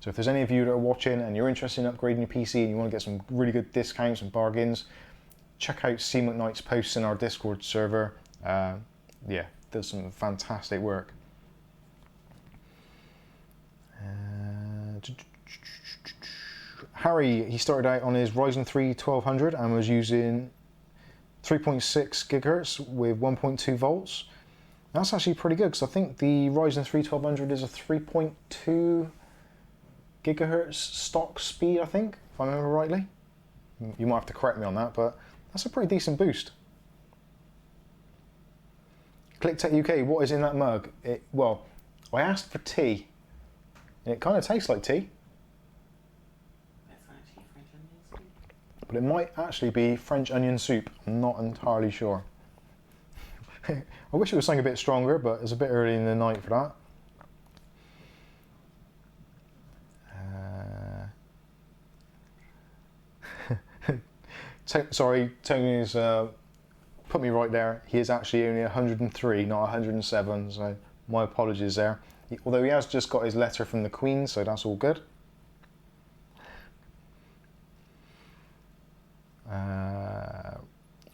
So if there's any of you that are watching and you're interested in upgrading your PC and you want to get some really good discounts and bargains, check out C McKnight's posts in our Discord server. Yeah, does some fantastic work. Harry, he started out on his Ryzen 3 1200 and was using 3.6 gigahertz with 1.2 volts. That's actually pretty good because I think the Ryzen 3 1200 is a 3.2 gigahertz stock speed, I think, if I remember rightly. You might have to correct me on that, but that's a pretty decent boost. ClickTech UK, what is in that mug? Well, I asked for tea. It kind of tastes like tea. That's actually French onion soup. But it might actually be French onion soup. I'm not entirely sure. I wish it was something a bit stronger, but it's a bit early in the night for that. Sorry, Tony's put me right there. He is actually only 103, not 107, so my apologies there. Although he has just got his letter from the Queen, so that's all good.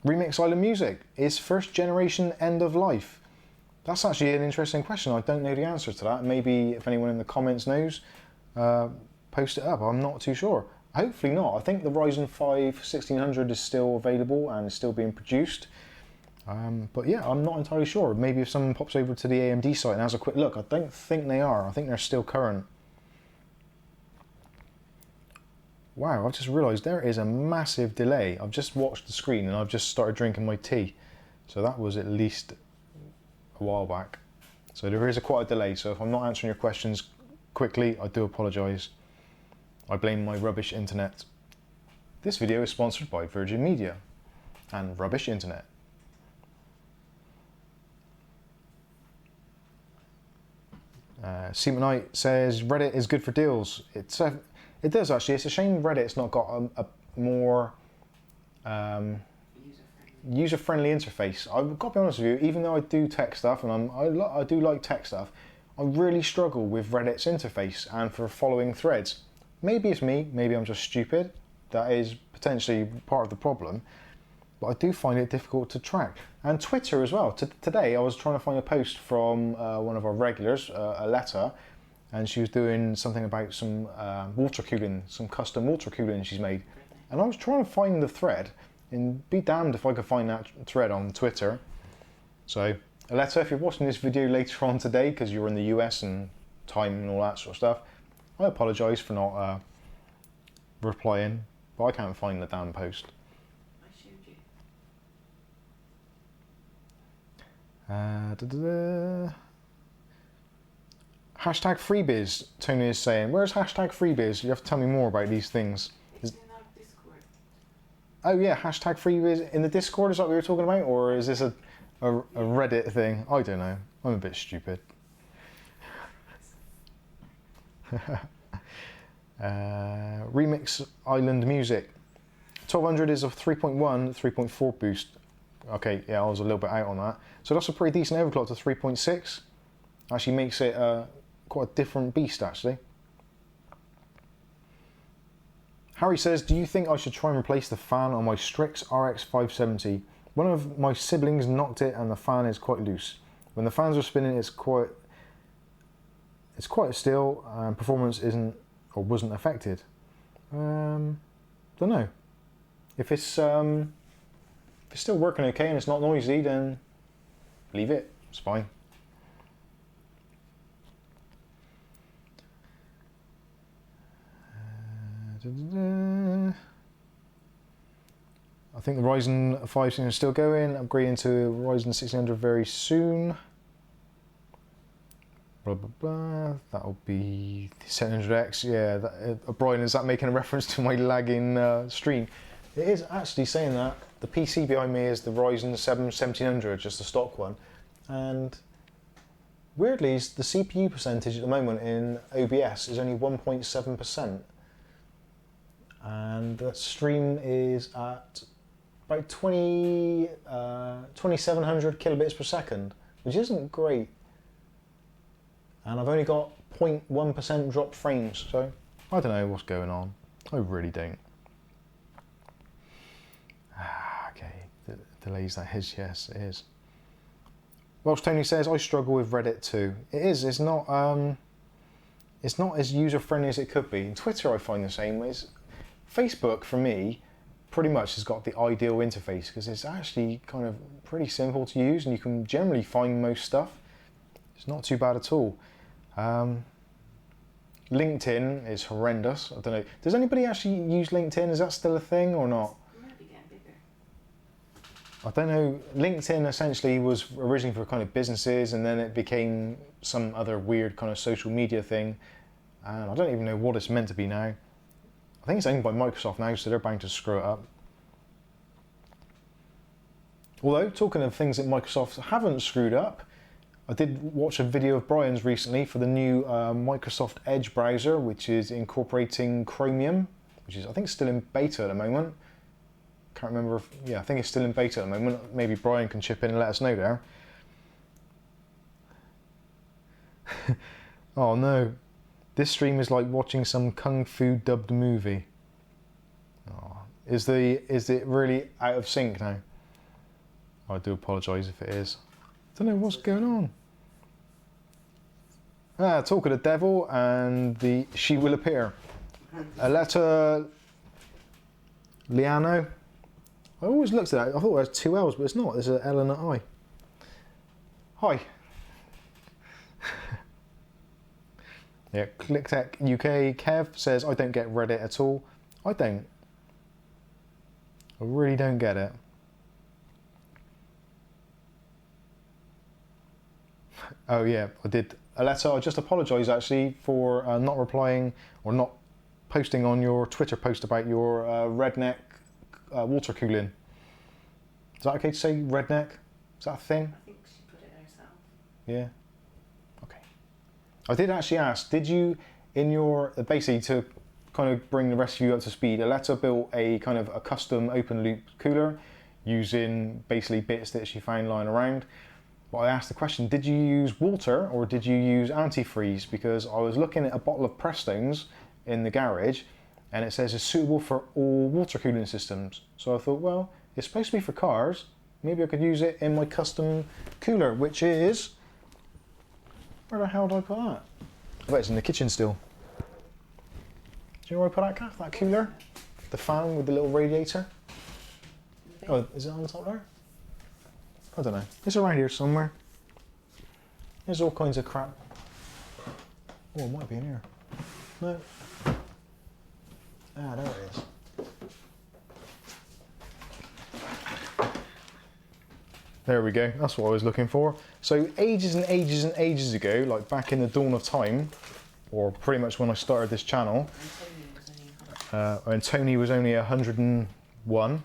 Remix Island Music, is first generation end of life? That's actually an interesting question. I don't know the answer to that. Maybe if anyone in the comments knows, post it up. I'm not too sure. Hopefully not. I think the Ryzen 5 1600 is still available and is still being produced. But yeah, I'm not entirely sure. Maybe if someone pops over to the AMD site and has a quick look. I don't think they are. I think they're still current. Wow, I've just realised there is a massive delay. I've just watched the screen and I've just started drinking my tea. So that was at least a while back. So there is quite a delay. So if I'm not answering your questions quickly, I do apologise. I blame my rubbish internet. This video is sponsored by Virgin Media and Rubbish Internet. Seaman Knight says Reddit is good for deals. It does actually. It's a shame Reddit's not got a more user-friendly interface. I've got to be honest with you, even though I do tech stuff and I do like tech stuff, I really struggle with Reddit's interface and for following threads. Maybe it's me, maybe I'm just stupid. That is potentially part of the problem. but I do find it difficult to track. And Twitter as well. Today I was trying to find a post from one of our regulars, Aletta, and she was doing something about some water cooling, some custom water cooling she's made. And I was trying to find the thread, and be damned if I could find that thread on Twitter. So, Aletta, if you're watching this video later on today, because you're in the US and time and all that sort of stuff, I apologise for not replying, but I can't find the damn post. I showed you. Hashtag freebiz, Tony is saying. Where's hashtag freebiz? You have to tell me more about these things. It's in our Discord. Oh yeah, hashtag freebiz in the Discord, is that what we were talking about? Or is this a Reddit thing? I don't know. I'm a bit stupid. Remix Island Music. 1200 is a 3.1, 3.4 boost. Okay, yeah, I was a little bit out on that. So that's a pretty decent overclock to 3.6. Actually makes it quite a different beast, actually. Harry says, do you think I should try and replace the fan on my Strix RX 570? One of my siblings knocked it and the fan is quite loose. When the fans are spinning, it's quite still, and performance wasn't affected. Don't know. If it's still working okay and it's not noisy, then leave it. It's fine. I think the Ryzen 5 is still going. Upgrading to Ryzen 1600 very soon. Blah blah blah. That'll be 700X. Yeah, Brian, is that making a reference to my lagging stream? It is actually saying that. The PC behind me is the Ryzen 7 1700, just the stock one, and weirdly, the CPU percentage at the moment in OBS is only 1.7%. And the stream is at about 2700 kilobits per second, which isn't great. And I've only got 0.1% dropped frames, so I don't know what's going on. I really don't. Okay, the delays that is, yes, it is. Welsh Tony says, I struggle with Reddit too. It is, it's not as user-friendly as it could be. In Twitter I find the same. Facebook, for me, pretty much has got the ideal interface because it's actually kind of pretty simple to use and you can generally find most stuff. It's not too bad at all. LinkedIn is horrendous. I don't know. Does anybody actually use LinkedIn? Is that still a thing or not? It might be getting bigger. I don't know. LinkedIn essentially was originally for kind of businesses and then it became some other weird kind of social media thing. And I don't even know what it's meant to be now. I think it's owned by Microsoft now, so they're bound to screw it up. Although, talking of things that Microsoft haven't screwed up, I did watch a video of Brian's recently for the new Microsoft Edge browser, which is incorporating Chromium, which is, I think, still in beta at the moment. Can't remember if, yeah, I think it's still in beta at the moment. Maybe Brian can chip in and let us know there. Oh no. This stream is like watching some kung fu dubbed movie. Oh, is it really out of sync now? I do apologise if it is. I don't know what's going on. Talk of the devil and she will appear. Aletta Liano. I always looked at that. I thought it was two L's, but it's not. There's an L and an I. Hi. Yeah, ClickTech UK, Kev says, I don't get Reddit at all. I don't. I really don't get it. Oh yeah, I did. Aletta, I just apologise actually for not replying or not posting on your Twitter post about your redneck water cooling. Is that okay to say redneck? Is that a thing? I think she put it herself. Yeah. I did actually ask, did you, in your, basically to kind of bring the rest of you up to speed, Aletta built a kind of a custom open loop cooler using basically bits that she found lying around. But I asked the question, did you use water or did you use antifreeze? Because I was looking at a bottle of Prestones in the garage and it says it's suitable for all water cooling systems. So I thought, well, It's supposed to be for cars. Maybe I could use it in my custom cooler, which is... Where the hell did I put that? I bet it's in the kitchen still. Do you know where I put that, Kath? That cooler? The fan with the little radiator? Oh, is it on the top there? I don't know. It's around here somewhere. There's all kinds of crap. Oh, it might be in here. No. Ah, there it is. There we go, that's what I was looking for. So ages and ages and ages ago, like back in the dawn of time, or pretty much when I started this channel, and Tony was only 101,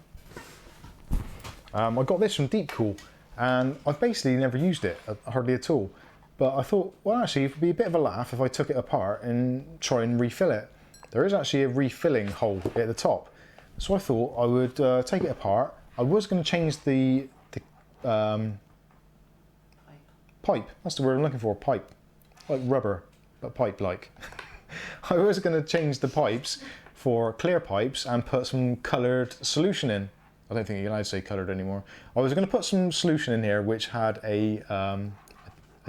I got this from Deepcool, and I've basically never used it, hardly at all. But I thought, well actually it would be a bit of a laugh if I took it apart and try and refill it. There is actually a refilling hole at the top. So I thought I would take it apart. I was going to change the pipe. That's the word I'm looking for, pipe. Like rubber, but pipe-like. I was going to change the pipes for clear pipes and put some coloured solution in. I don't think you're allowed to say coloured anymore. I was going to put some solution in here which had a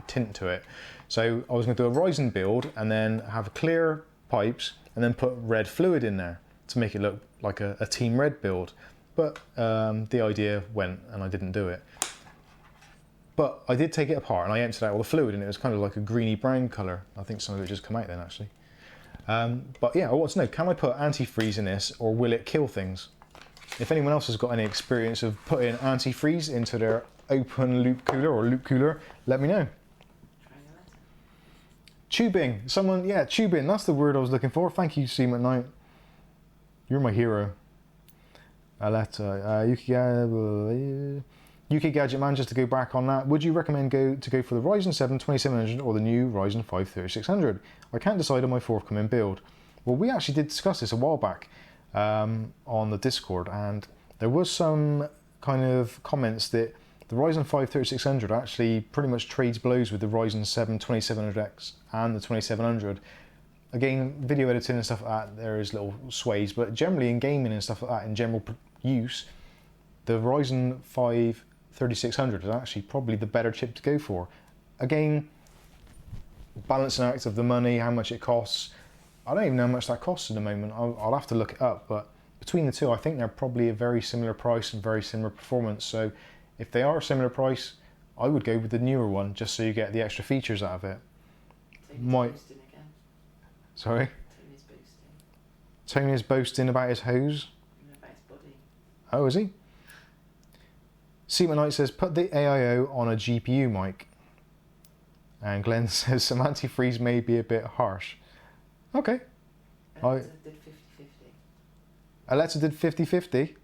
tint to it. So I was going to do a rising build and then have clear pipes and then put red fluid in there to make it look like a Team Red build. But the idea went and I didn't do it. But I did take it apart and I emptied out all the fluid and it was kind of like a greeny brown colour. I think some of it just come out then actually. But yeah, I want to know, can I put antifreeze in this or will it kill things? If anyone else has got any experience of putting antifreeze into their open loop cooler or loop cooler, let me know. Tubing, someone, yeah, tubing, that's the word I was looking for. Thank you, C McKnight. You're my hero. UK Gadget Man, just to go back on that, would you recommend go for the Ryzen 7 2700 or the new Ryzen 5 3600? I can't decide on my forthcoming build. Well, we actually did discuss this a while back on the Discord, and there was some kind of comments that the Ryzen 5 3600 actually pretty much trades blows with the Ryzen 7 2700X and the 2700. Again, video editing and stuff like that, there is little sways, but generally in gaming and stuff like that, in general use, the Ryzen 5 3600 is actually probably the better chip to go for. Again, balancing act of the money, how much it costs. I don't even know how much that costs at the moment. I'll have to look it up, but between the two, I think they're probably a very similar price and very similar performance. So if they are a similar price, I would go with the newer one just so you get the extra features out of it. Boasting again. Sorry? Tony's boasting. Tony's boasting about his hose. About his body. Oh, is he? Seema Knight says, put the AIO on a GPU mic. And Glenn says, some antifreeze may be a bit harsh. Okay. Alexa did 50-50. Alexa did 50-50.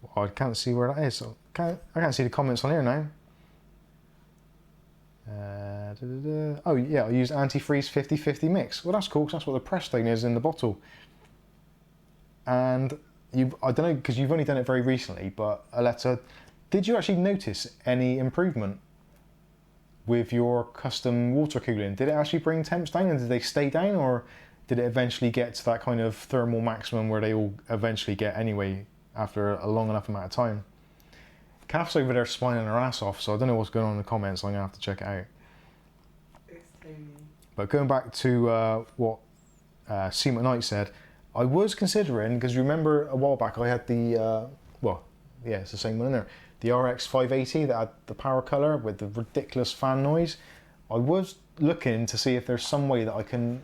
Well, I can't see where that is. So I can't see the comments on here now. Oh yeah, I used antifreeze 50-50 mix. Well, that's cool, because that's what the press stain is in the bottle. And I don't know, because you've only done it very recently, but Alexa, did you actually notice any improvement with your custom water cooling? Did it actually bring temps down, and did they stay down, or did it eventually get to that kind of thermal maximum where they all eventually get anyway after a long enough amount of time? Kath's over there smiling her ass off, so I don't know what's going on in the comments. I'm going to have to check it out. It's Tony. But going back to what C McKnight said, I was considering, because remember a while back I had the, well, yeah, it's the same one in there, the RX 580 that had the power color with the ridiculous fan noise. I was looking to see if there's some way that I can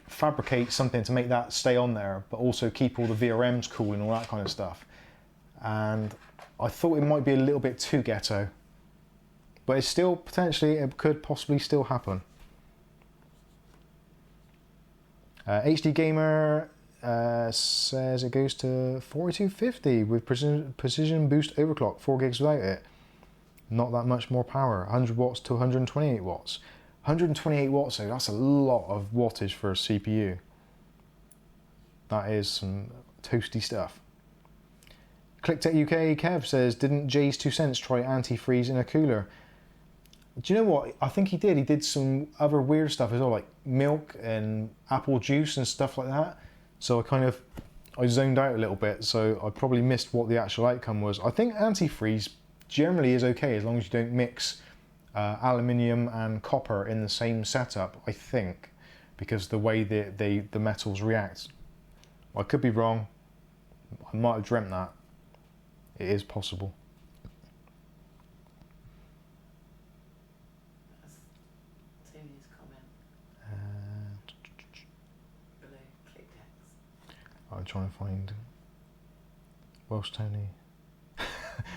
fabricate something to make that stay on there, but also keep all the VRMs cool and all that kind of stuff. And I thought it might be a little bit too ghetto, but it's still potentially, it could possibly still happen. HD Gamer says it goes to 4250 with precision boost overclock, 4 gigs without it. Not that much more power, 100 watts to 128 watts. 128 watts though, that's a lot of wattage for a CPU. That is some toasty stuff. ClickTech UK Kev says, didn't Jay's 2 cents try antifreeze in a cooler? Do you know what? I think he did. He did some other weird stuff as well, like milk and apple juice and stuff like that. So I zoned out a little bit, so I probably missed what the actual outcome was. I think antifreeze generally is okay as long as you don't mix aluminium and copper in the same setup, I think, because the way the metals react. I could be wrong. I might have dreamt that. It is possible. That's Tony's comment below click text. I'm trying to find Welsh Tony.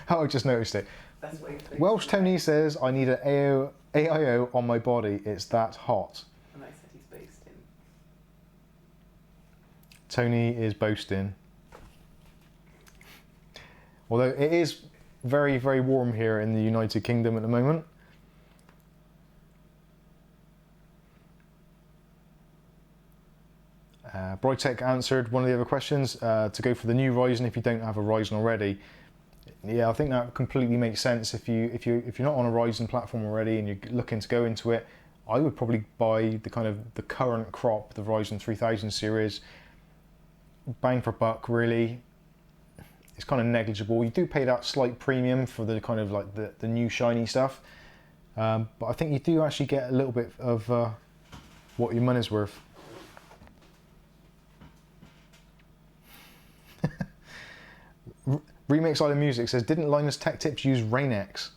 Oh, I just noticed it. That's what he Welsh Tony says, I need an AIO on my body. It's that hot. And I said he's boasting. Tony is boasting. Although it is very, very warm here in the United Kingdom at the moment. Brightech answered one of the other questions to go for the new Ryzen if you don't have a Ryzen already. Yeah, I think that completely makes sense. If you're not on a Ryzen platform already and you're looking to go into it, I would probably buy the current crop, the Ryzen 3000 series. Bang for buck, really. It's kind of negligible. You do pay that slight premium for the kind of like the new shiny stuff, but I think you do actually get a little bit of what your money's worth. Remix Island Music says, didn't Linus Tech Tips use Rain-X?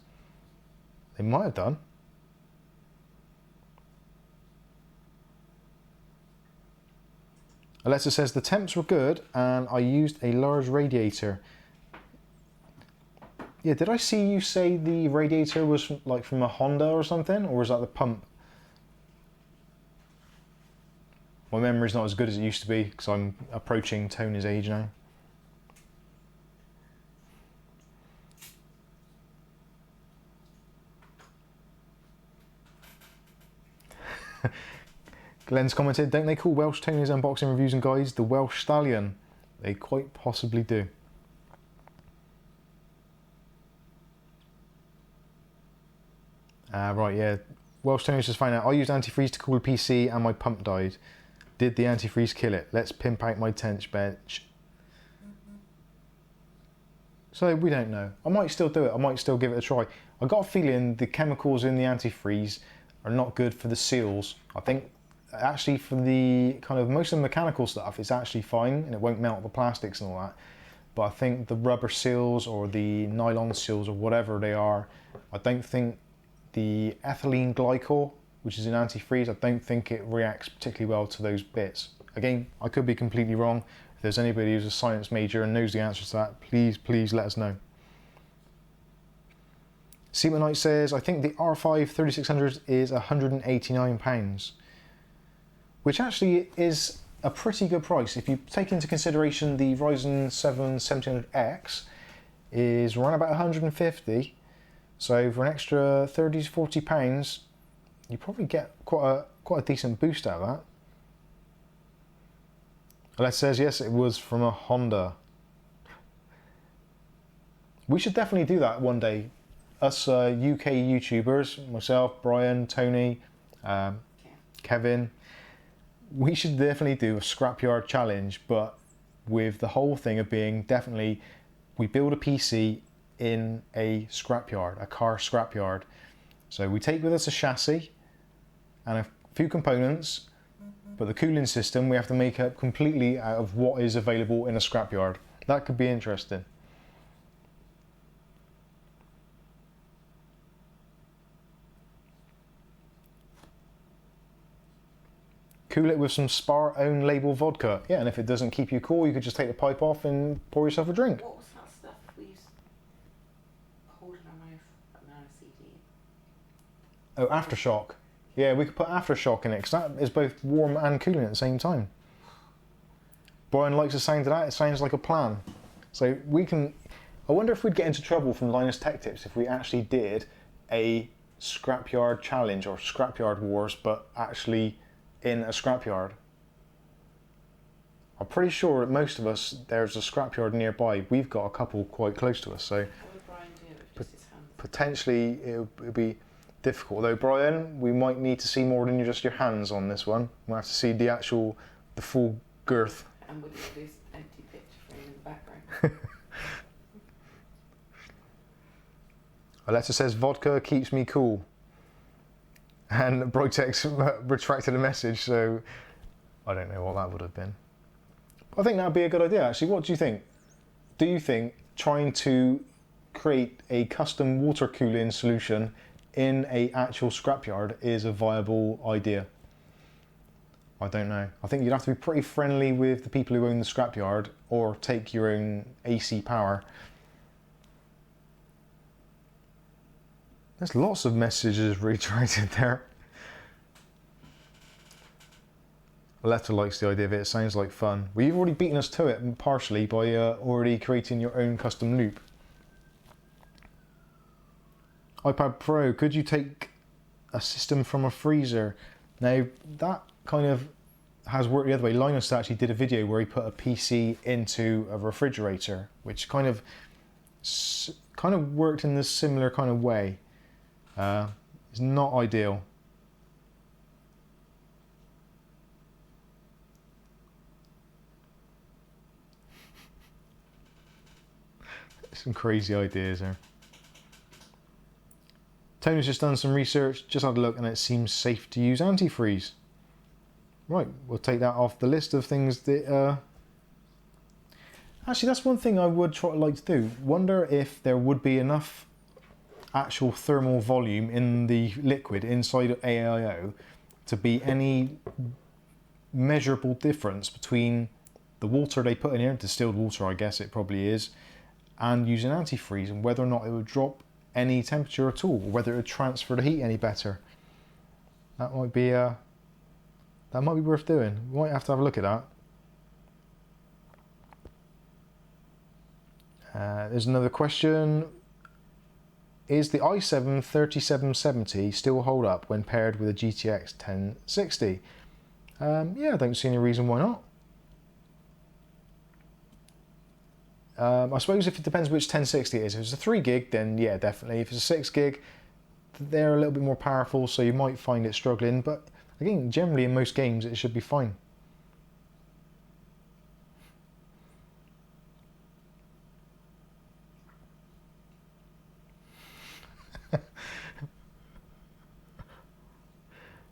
They might have done. Alexa says, the temps were good and I used a large radiator. Yeah, did I see you say the radiator was from a Honda or something? Or was that the pump? My memory's not as good as it used to be because I'm approaching Tony's age now. Glenn's commented, don't they call Welsh Tony's unboxing reviews and guides the Welsh Stallion? They quite possibly do. Right, yeah. Welsh Tony's just found out, I used antifreeze to cool a PC and my pump died. Did the antifreeze kill it? Let's pimp out my tench bench. So we don't know. I might still do it. I might still give it a try. I got a feeling the chemicals in the antifreeze are not good for the seals. I think actually for the kind of most of the mechanical stuff it's actually fine and it won't melt the plastics and all that, but I think the rubber seals or the nylon seals or whatever they are, I don't think the ethylene glycol, which is an antifreeze, I don't think it reacts particularly well to those bits. Again, I could be completely wrong. If there's anybody who's a science major and knows the answer to that, please let us know. Seaman Knight says, I think the R5 3600 is £189, which actually is a pretty good price. If you take into consideration the Ryzen 7 1700X is around about 150, so for an extra 30 to 40 pounds, you probably get quite a decent boost out of that. Alexa says, yes, it was from a Honda. We should definitely do that one day. Us UK YouTubers, myself, Brian, Tony, Kevin, we should definitely do a scrapyard challenge, but with the whole thing of being definitely, we build a PC in a scrapyard, a car scrapyard. So we take with us a chassis and a few components, but the cooling system we have to make up completely out of what is available in a scrapyard. That could be interesting. Cool it with some Spar own label vodka. Yeah, and if it doesn't keep you cool, you could just take the pipe off and pour yourself a drink. What was that stuff we used to hold in our mouth around a CD? Oh, aftershock. Yeah, we could put aftershock in it because that is both warm and cooling at the same time. Brian likes the sound of that. It sounds like a plan. So we can. I wonder if we'd get into trouble from Linus Tech Tips if we actually did a scrapyard challenge or scrapyard wars, but actually in a scrapyard. I'm pretty sure that most of us, there's a scrapyard nearby. We've got a couple quite close to us, so What would Brian do with just his hands? potentially it would be difficult. Though, Brian, we might need to see more than just your hands on this one. We'll have to see the full girth. And would he do empty pitch Alexa says vodka keeps me cool. And Britex retracted a message, so I don't know what that would have been. I think that would be a good idea, actually. What do you think? Do you think trying to create a custom water cooling solution in an actual scrapyard is a viable idea? I don't know. I think you'd have to be pretty friendly with the people who own the scrapyard, or take your own AC power. There's lots of messages retracted there. Aletta likes the idea of it. It sounds like fun. Well, you've already beaten us to it partially by already creating your own custom loop. iPad Pro, could you take a system from a freezer? Now, that kind of has worked the other way. Linus actually did a video where he put a PC into a refrigerator, which kind of worked in this similar kind of way. It's not ideal. Some crazy ideas there. Tony's just done some research, just had a look, and it seems safe to use antifreeze. Right, we'll take that off the list of things that... Actually, that's one thing I would like to do. Wonder if there would be enough actual thermal volume in the liquid inside of AIO to be any measurable difference between the water they put in here, distilled water I guess it probably is, and using antifreeze, and whether or not it would drop any temperature at all, or whether it would transfer the heat any better. That might be worth doing. We might have to have a look at that. There's another question. Is the i7 3770 still hold up when paired with a GTX 1060? Yeah, I don't see any reason why not. I suppose if it depends which 1060 it is. If it's a 3 gig, then yeah, definitely. If it's a 6 gig, they're a little bit more powerful, so you might find it struggling. But again, generally in most games, it should be fine.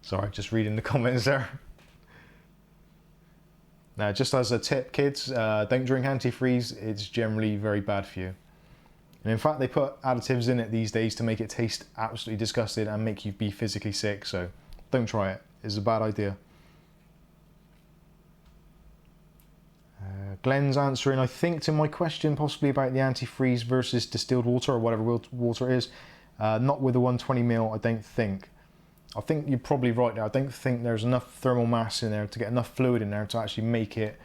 Sorry, just reading the comments there. Now, just as a tip, kids, don't drink antifreeze. It's generally very bad for you. And in fact, they put additives in it these days to make it taste absolutely disgusting and make you be physically sick. So don't try it. It's a bad idea. Glenn's answering, I think, to my question possibly about the antifreeze versus distilled water or whatever water it is. Not with the 120ml, I don't think. I think you're probably right there. I don't think there's enough thermal mass in there to get enough fluid in there to actually make it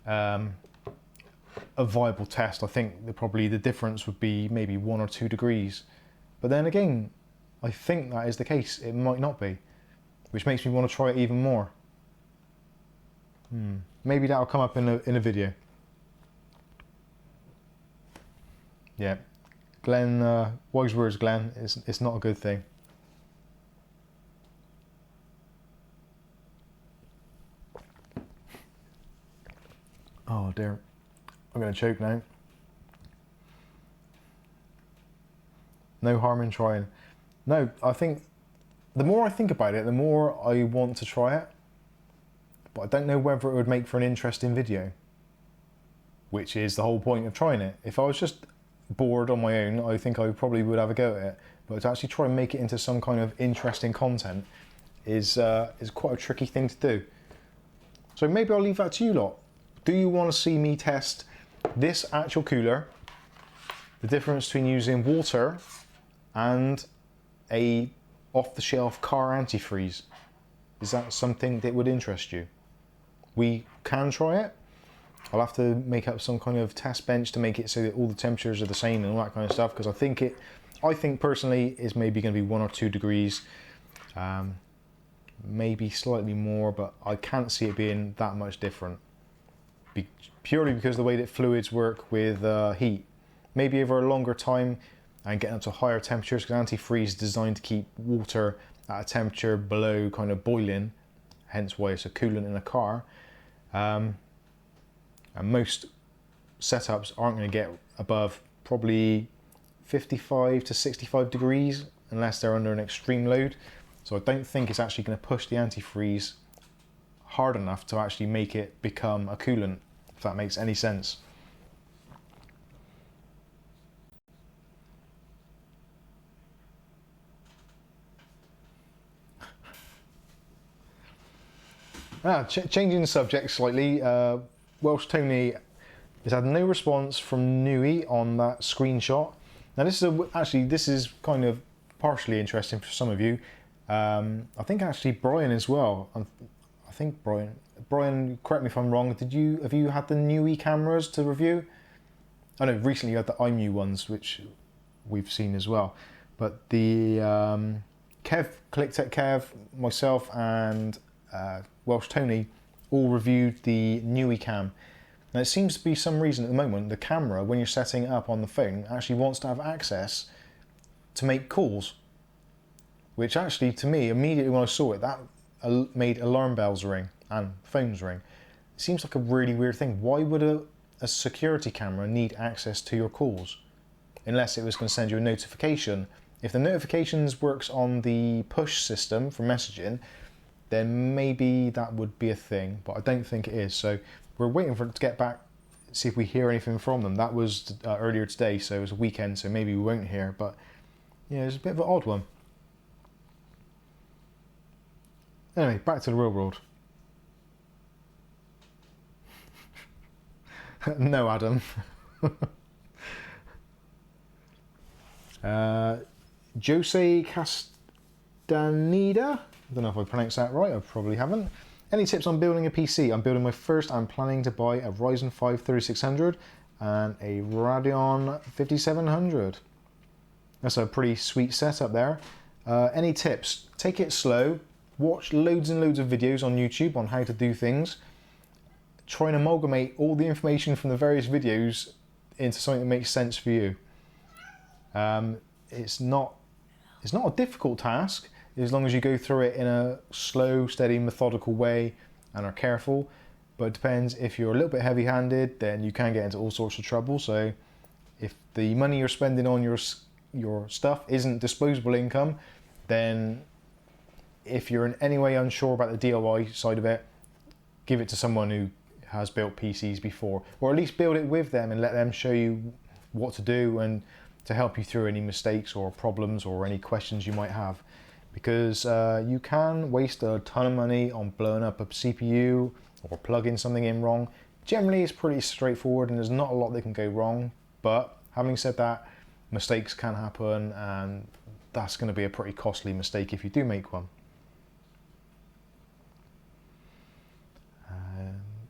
a viable test. I think probably the difference would be maybe 1 or 2 degrees. But then again, I think that is the case. It might not be, which makes me want to try it even more. Maybe that'll come up in a video. Yeah, Glenn, wise words, Glenn. It's not a good thing. Oh dear, I'm going to choke now. No harm in trying. No, I think the more I think about it, the more I want to try it. But I don't know whether it would make for an interesting video, which is the whole point of trying it. If I was just bored on my own, I think I probably would have a go at it. But to actually try and make it into some kind of interesting content is quite a tricky thing to do. So maybe I'll leave that to you lot. Do you want to see me test this actual cooler, the difference between using water and a off-the-shelf car antifreeze? Is that something that would interest you? We can try it. I'll have to make up some kind of test bench to make it so that all the temperatures are the same and all that kind of stuff, because I think personally it's maybe going to be 1 or 2 degrees, maybe slightly more, but I can't see it being that much different. Purely because the way that fluids work with heat, maybe over a longer time and getting up to higher temperatures, because antifreeze is designed to keep water at a temperature below kind of boiling, hence why it's a coolant in a car. And most setups aren't going to get above probably 55 to 65 degrees unless they're under an extreme load. So I don't think it's actually going to push the antifreeze hard enough to actually make it become a coolant, if that makes any sense. Changing the subject slightly, Welsh Tony has had no response from Nui on that screenshot. Now this is this is kind of partially interesting for some of you. I think actually Brian as well. I think Brian, correct me if I'm wrong. Have you had the Nui cameras to review? I know recently you had the iMu ones, which we've seen as well. But the ClickTech Kev, myself, and Welsh Tony all reviewed the Nui cam. Now it seems to be some reason at the moment the camera, when you're setting it up on the phone, actually wants to have access to make calls, which actually to me immediately when I saw it, that made alarm bells ring and phones ring. It seems like a really weird thing. Why would a security camera need access to your calls unless it was going to send you a notification? If the notifications works on the push system for messaging, then maybe that would be a thing, but I don't think it is. So we're waiting for it to get back, see if we hear anything from them. That was earlier today, so it was a weekend, so maybe we won't hear, but yeah, it's a bit of an odd one. Anyway, back to the real world. No, Adam. Jose Castaneda. I don't know if I pronounced that right, I probably haven't. Any tips on building a PC? I'm building my first. I'm planning to buy a Ryzen 5 3600 and a Radeon 5700. That's a pretty sweet setup there. Any tips? Take it slow. Watch loads and loads of videos on YouTube on how to do things. Try and amalgamate all the information from the various videos into something that makes sense for you. It's not a difficult task as long as you go through it in a slow, steady, methodical way and are careful. But it depends. If you're a little bit heavy-handed, then you can get into all sorts of trouble. So if the money you're spending on your stuff isn't disposable income, then if you're in any way unsure about the DIY side of it, give it to someone who has built PCs before, or at least build it with them and let them show you what to do and to help you through any mistakes or problems or any questions you might have. Because you can waste a ton of money on blowing up a CPU or plugging something in wrong. Generally it's pretty straightforward and there's not a lot that can go wrong, but having said that, mistakes can happen and that's going to be a pretty costly mistake if you do make one.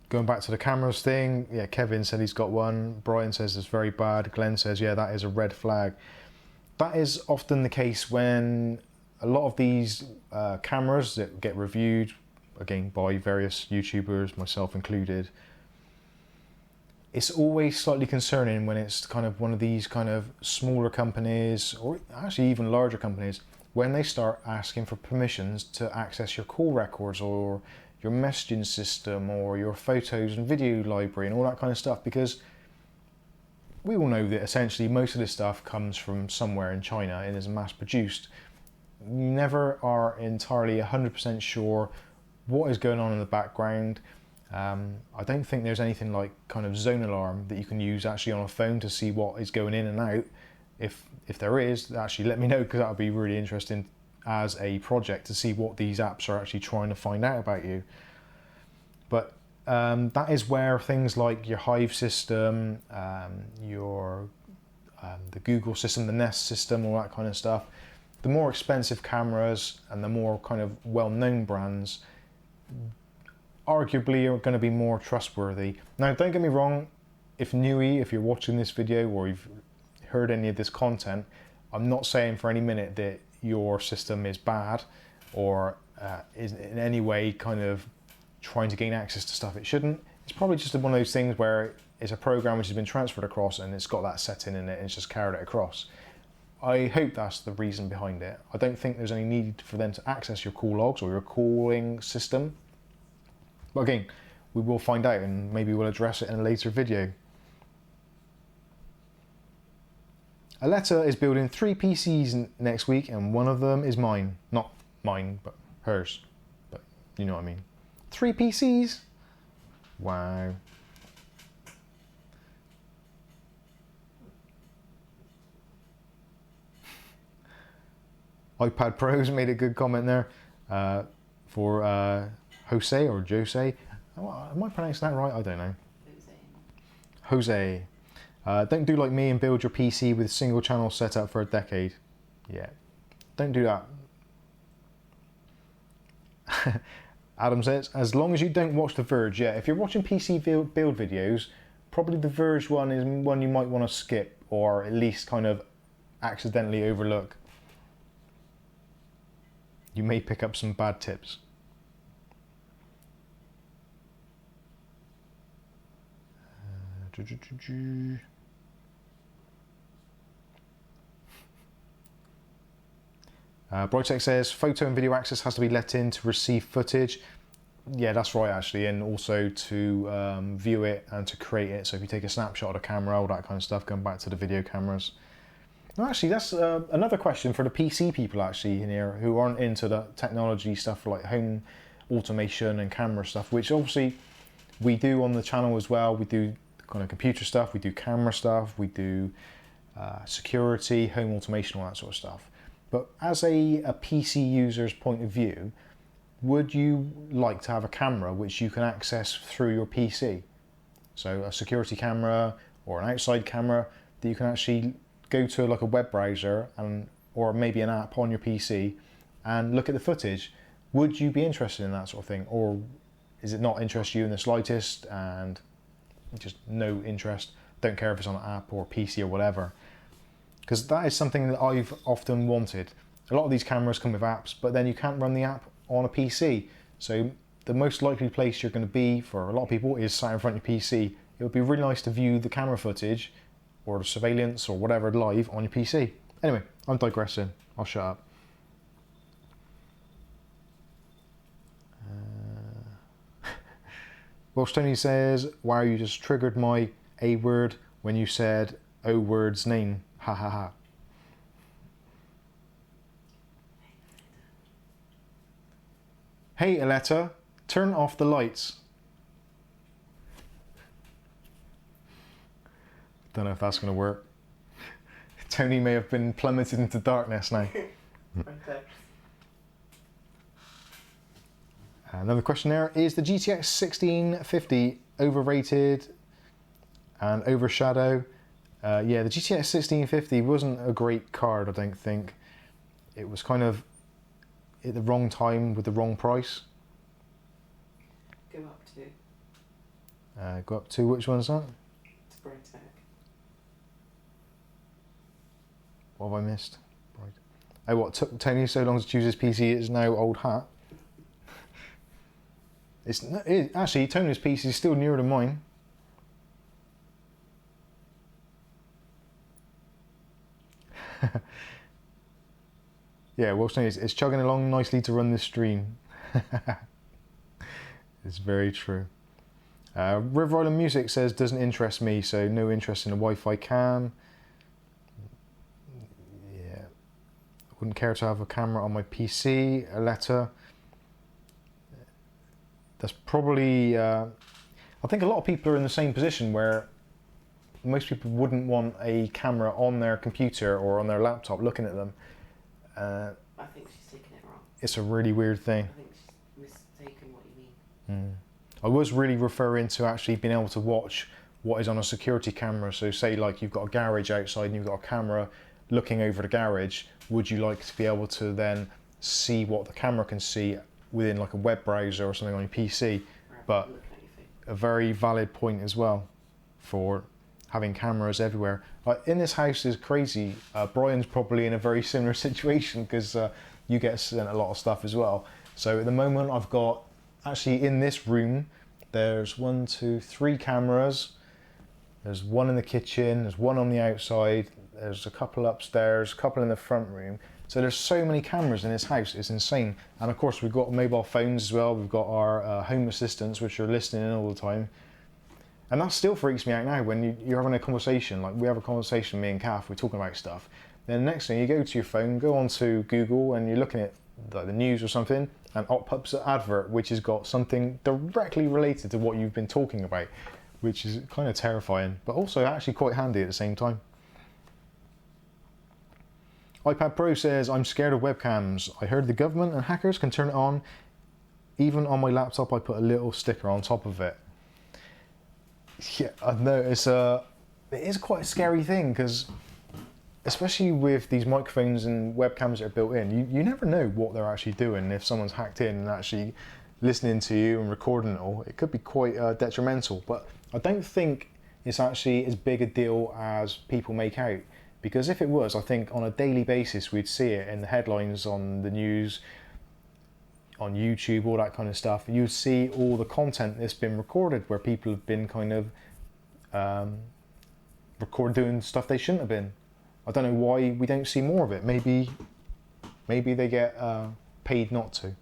Going back to the cameras thing, yeah, Kevin said he's got one, Brian says it's very bad, Glenn says yeah, that is a red flag. That is often the case when a lot of these cameras that get reviewed, again by various YouTubers, myself included, it's always slightly concerning when it's kind of one of these kind of smaller companies, or actually even larger companies, when they start asking for permissions to access your call records or your messaging system or your photos and video library and all that kind of stuff, because we all know that essentially most of this stuff comes from somewhere in China and is mass produced. You never are entirely 100% sure what is going on in the background. I don't think there's anything like kind of zone alarm that you can use actually on a phone to see what is going in and out. If there is, actually let me know, because that would be really interesting as a project to see what these apps are actually trying to find out about you. But that is where things like your Hive system, the Google system, the Nest system, all that kind of stuff, the more expensive cameras and the more kind of well-known brands arguably are going to be more trustworthy. Now don't get me wrong, if you're watching this video or you've heard any of this content, I'm not saying for any minute that your system is bad or is in any way kind of trying to gain access to stuff it shouldn't. It's probably just one of those things where it's a program which has been transferred across and it's got that setting in it and it's just carried it across. I hope that's the reason behind it. I don't think there's any need for them to access your call logs or your calling system. But again, we will find out and maybe we'll address it in a later video. Aletta is building 3 PCs next week, and one of them is mine. Not mine, but hers. But you know what I mean. 3 PCs? Wow. iPad Pros made a good comment there for Jose or Jose. Am I pronouncing that right? I don't know. Jose. Don't do like me and build your PC with single channel setup for a decade. Yeah, don't do that. Adam says, as long as you don't watch The Verge, yeah, if you're watching PC build videos, probably The Verge one is one you might want to skip or at least kind of accidentally overlook. You may pick up some bad tips. Brightech says, photo and video access has to be let in to receive footage. Yeah, that's right actually, and also to view it and to create it. So if you take a snapshot of the camera, all that kind of stuff, going back to the video cameras. No, actually, that's another question for the PC people actually in here who aren't into the technology stuff like home automation and camera stuff, which obviously we do on the channel as well. We do kind of computer stuff, we do camera stuff, we do security, home automation, all that sort of stuff. But as a PC user's point of view, would you like to have a camera which you can access through your PC? So a security camera or an outside camera that you can actually go to like a web browser and or maybe an app on your PC and look at the footage. Would you be interested in that sort of thing, or is it not interest you in the slightest and just no interest, don't care if it's on an app or PC or whatever? Because that is something that I've often wanted. A lot of these cameras come with apps, but then you can't run the app on a PC. So the most likely place you're going to be for a lot of people is sat in front of your PC. It would be really nice to view the camera footage or the surveillance or whatever live on your PC. Anyway, I'm digressing. I'll shut up. Welsh Tony says, wow, you just triggered my A word when you said O word's name. Ha ha ha. Hey Aletta, turn off the lights. Don't know if that's going to work. Tony may have been plummeted into darkness now. Another question there, is the GTX 1650 overrated and overshadow? Yeah, the GTX 1650 wasn't a great card, I don't think. It was kind of at the wrong time with the wrong price. Go up to. Go up to, which one's that? It's Brightech. What have I missed? Right. Oh, what took Tony so long to choose his PC, it's now old hat. Actually, Tony's PC is still nearer to mine. Yeah, well, it's chugging along nicely to run this stream. It's very true. River Island Music says, doesn't interest me, so no interest in a Wi-Fi cam. Yeah, wouldn't care to have a camera on my PC. A letter. That's probably, I think a lot of people are in the same position where most people wouldn't want a camera on their computer or on their laptop looking at them. I think she's taken it wrong. It's a really weird thing. I think she's mistaken what you mean. I was really referring to actually being able to watch what is on a security camera. So say like you've got a garage outside and you've got a camera looking over the garage. Would you like to be able to then see what the camera can see within like a web browser or something on your PC? But a very valid point as well for having cameras everywhere. In this house is crazy. Brian's probably in a very similar situation because you get sent a lot of stuff as well. So at the moment I've got, actually in this room, there's 3 cameras. There's one in the kitchen, there's one on the outside, there's a couple upstairs, a couple in the front room. So there's so many cameras in this house, it's insane. And of course we've got mobile phones as well. We've got our home assistants which are listening in all the time. And that still freaks me out now when you're having a conversation, like we have a conversation, me and Kath, we're talking about stuff. Then the next thing you go to your phone, go onto Google and you're looking at like the news or something, and up pops an advert which has got something directly related to what you've been talking about, which is kind of terrifying, but also actually quite handy at the same time. iPad Pro says, I'm scared of webcams. I heard the government and hackers can turn it on. Even on my laptop, I put a little sticker on top of it. Yeah, I know, it is quite a scary thing, because especially with these microphones and webcams that are built in, you never know what they're actually doing. If someone's hacked in and actually listening to you and recording it all, it could be quite detrimental. But I don't think it's actually as big a deal as people make out. Because if it was, I think on a daily basis we'd see it in the headlines, on the news, on YouTube, all that kind of stuff. You'd see all the content that's been recorded where people have been kind of doing stuff they shouldn't have been. I don't know why we don't see more of it. Maybe they get paid not to.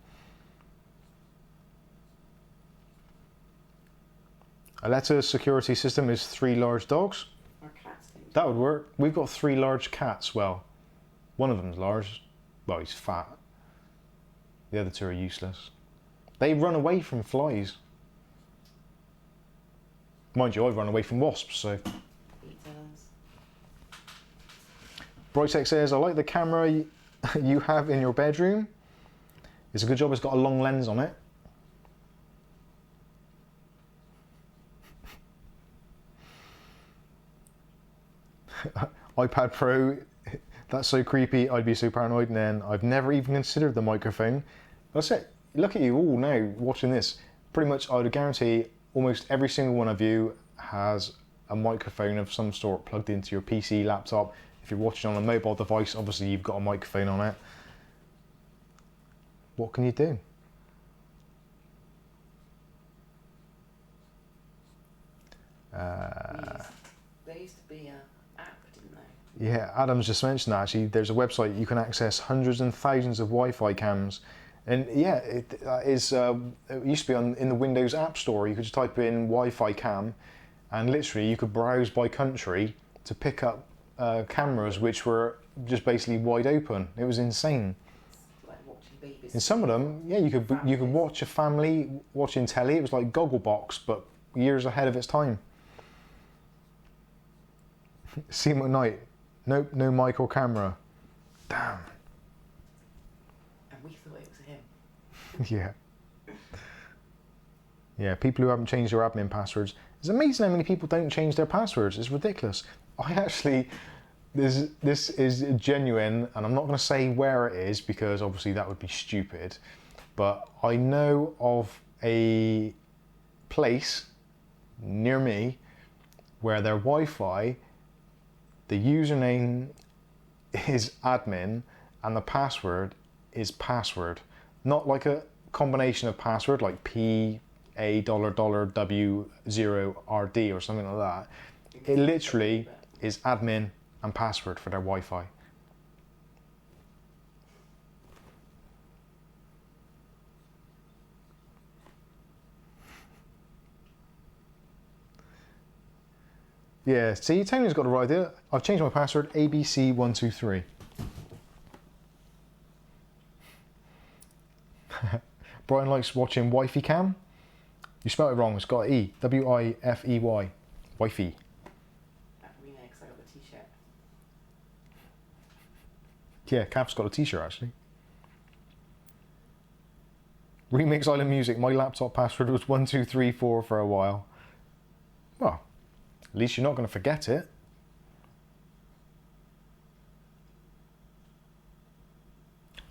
A letter security system is 3 large dogs. Or cats. That would work. We've got 3 large cats. Well, one of them's large. Well, he's fat. The other 2 are useless. They run away from flies. Mind you, I run away from wasps, so. He does. Brightech says, I like the camera you have in your bedroom. It's a good job it's got a long lens on it. iPad Pro, that's so creepy, I'd be so paranoid, and then I've never even considered the microphone. That's it. Look at you all now watching this. Pretty much, I would guarantee almost every single one of you has a microphone of some sort plugged into your PC, laptop. If you're watching on a mobile device, obviously you've got a microphone on it. What can you do? There used to be an app, didn't there? Yeah, Adam's just mentioned that actually. There's a website you can access hundreds and thousands of Wi-Fi cams. And yeah, it used to be in the Windows App Store. You could just type in Wi-Fi cam, and literally you could browse by country to pick up cameras which were just basically wide open. It was insane. Like watching babies. In some of them, yeah, you could watch a family watching telly. It was like Gogglebox, but years ahead of its time. See him at night. Nope, no mic or camera. Damn. And we thought it was him. Yeah. Yeah, people who haven't changed their admin passwords. It's amazing how many people don't change their passwords. It's ridiculous. I actually, this is genuine, and I'm not going to say where it is because obviously that would be stupid, but I know of a place near me where their Wi-Fi, the username is admin and the password is password. Not like a combination of password like P A $W 0 RD or something like that. It literally is admin and password for their Wi-Fi. Yeah, see, Tony's got the right idea. I've changed my password, ABC123. Brian likes watching Wifey Cam. You spelled it wrong, it's got an E. W-I-F-E-Y. Wifey. Remix, I got the t-shirt. Yeah, Kath's got a t-shirt actually. Remix Island Music, my laptop password was 1234 for a while. Well, at least you're not going to forget it.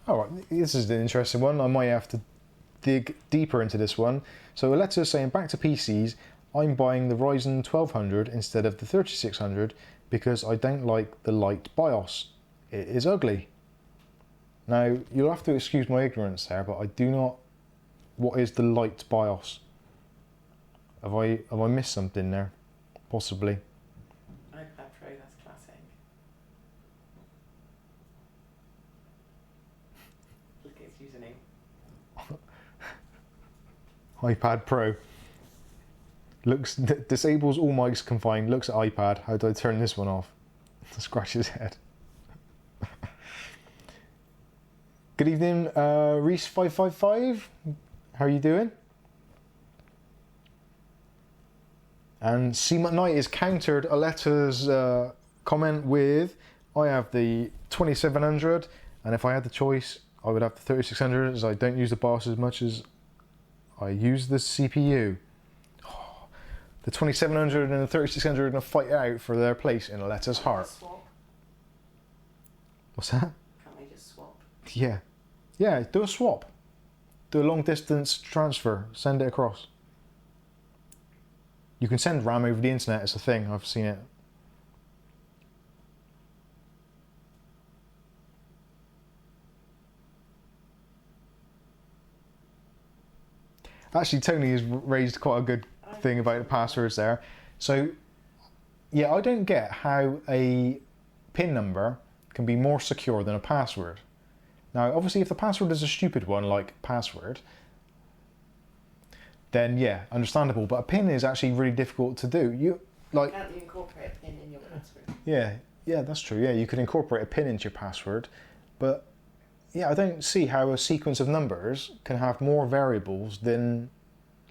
Alright, this is an interesting one. I might have to dig deeper into this one. So a letter saying, back to PCs, I'm buying the Ryzen 1200 instead of the 3600 because I don't like the light BIOS. It is ugly. Now, you'll have to excuse my ignorance there, but I do not... What is the light BIOS? Have I missed something there? Possibly. iPad Pro, that's classic. Look at its username. iPad Pro. Disables all mics confined, looks at iPad. How do I turn this one off? Scratch his head. Good evening, Reese555. How are you doing? And C McKnight has countered Aletta's comment with, I have the 2700, and if I had the choice, I would have the 3600, as I don't use the BIOS as much as I use the CPU. Oh, the 2700 and the 3600 are going to fight it out for their place in Aletta's heart. Swap. What's that? Can't they just swap? Yeah. Yeah, do a swap. Do a long distance transfer. Send it across. You can send RAM over the internet, it's a thing, I've seen it. Actually, Tony has raised quite a good thing about the passwords there. So, yeah, I don't get how a PIN number can be more secure than a password. Now, obviously, if the password is a stupid one, like password, then yeah, understandable. But a PIN is actually really difficult to do. Can't you incorporate a PIN in your password? Yeah, that's true. Yeah, you could incorporate a PIN into your password, but yeah, I don't see how a sequence of numbers can have more variables than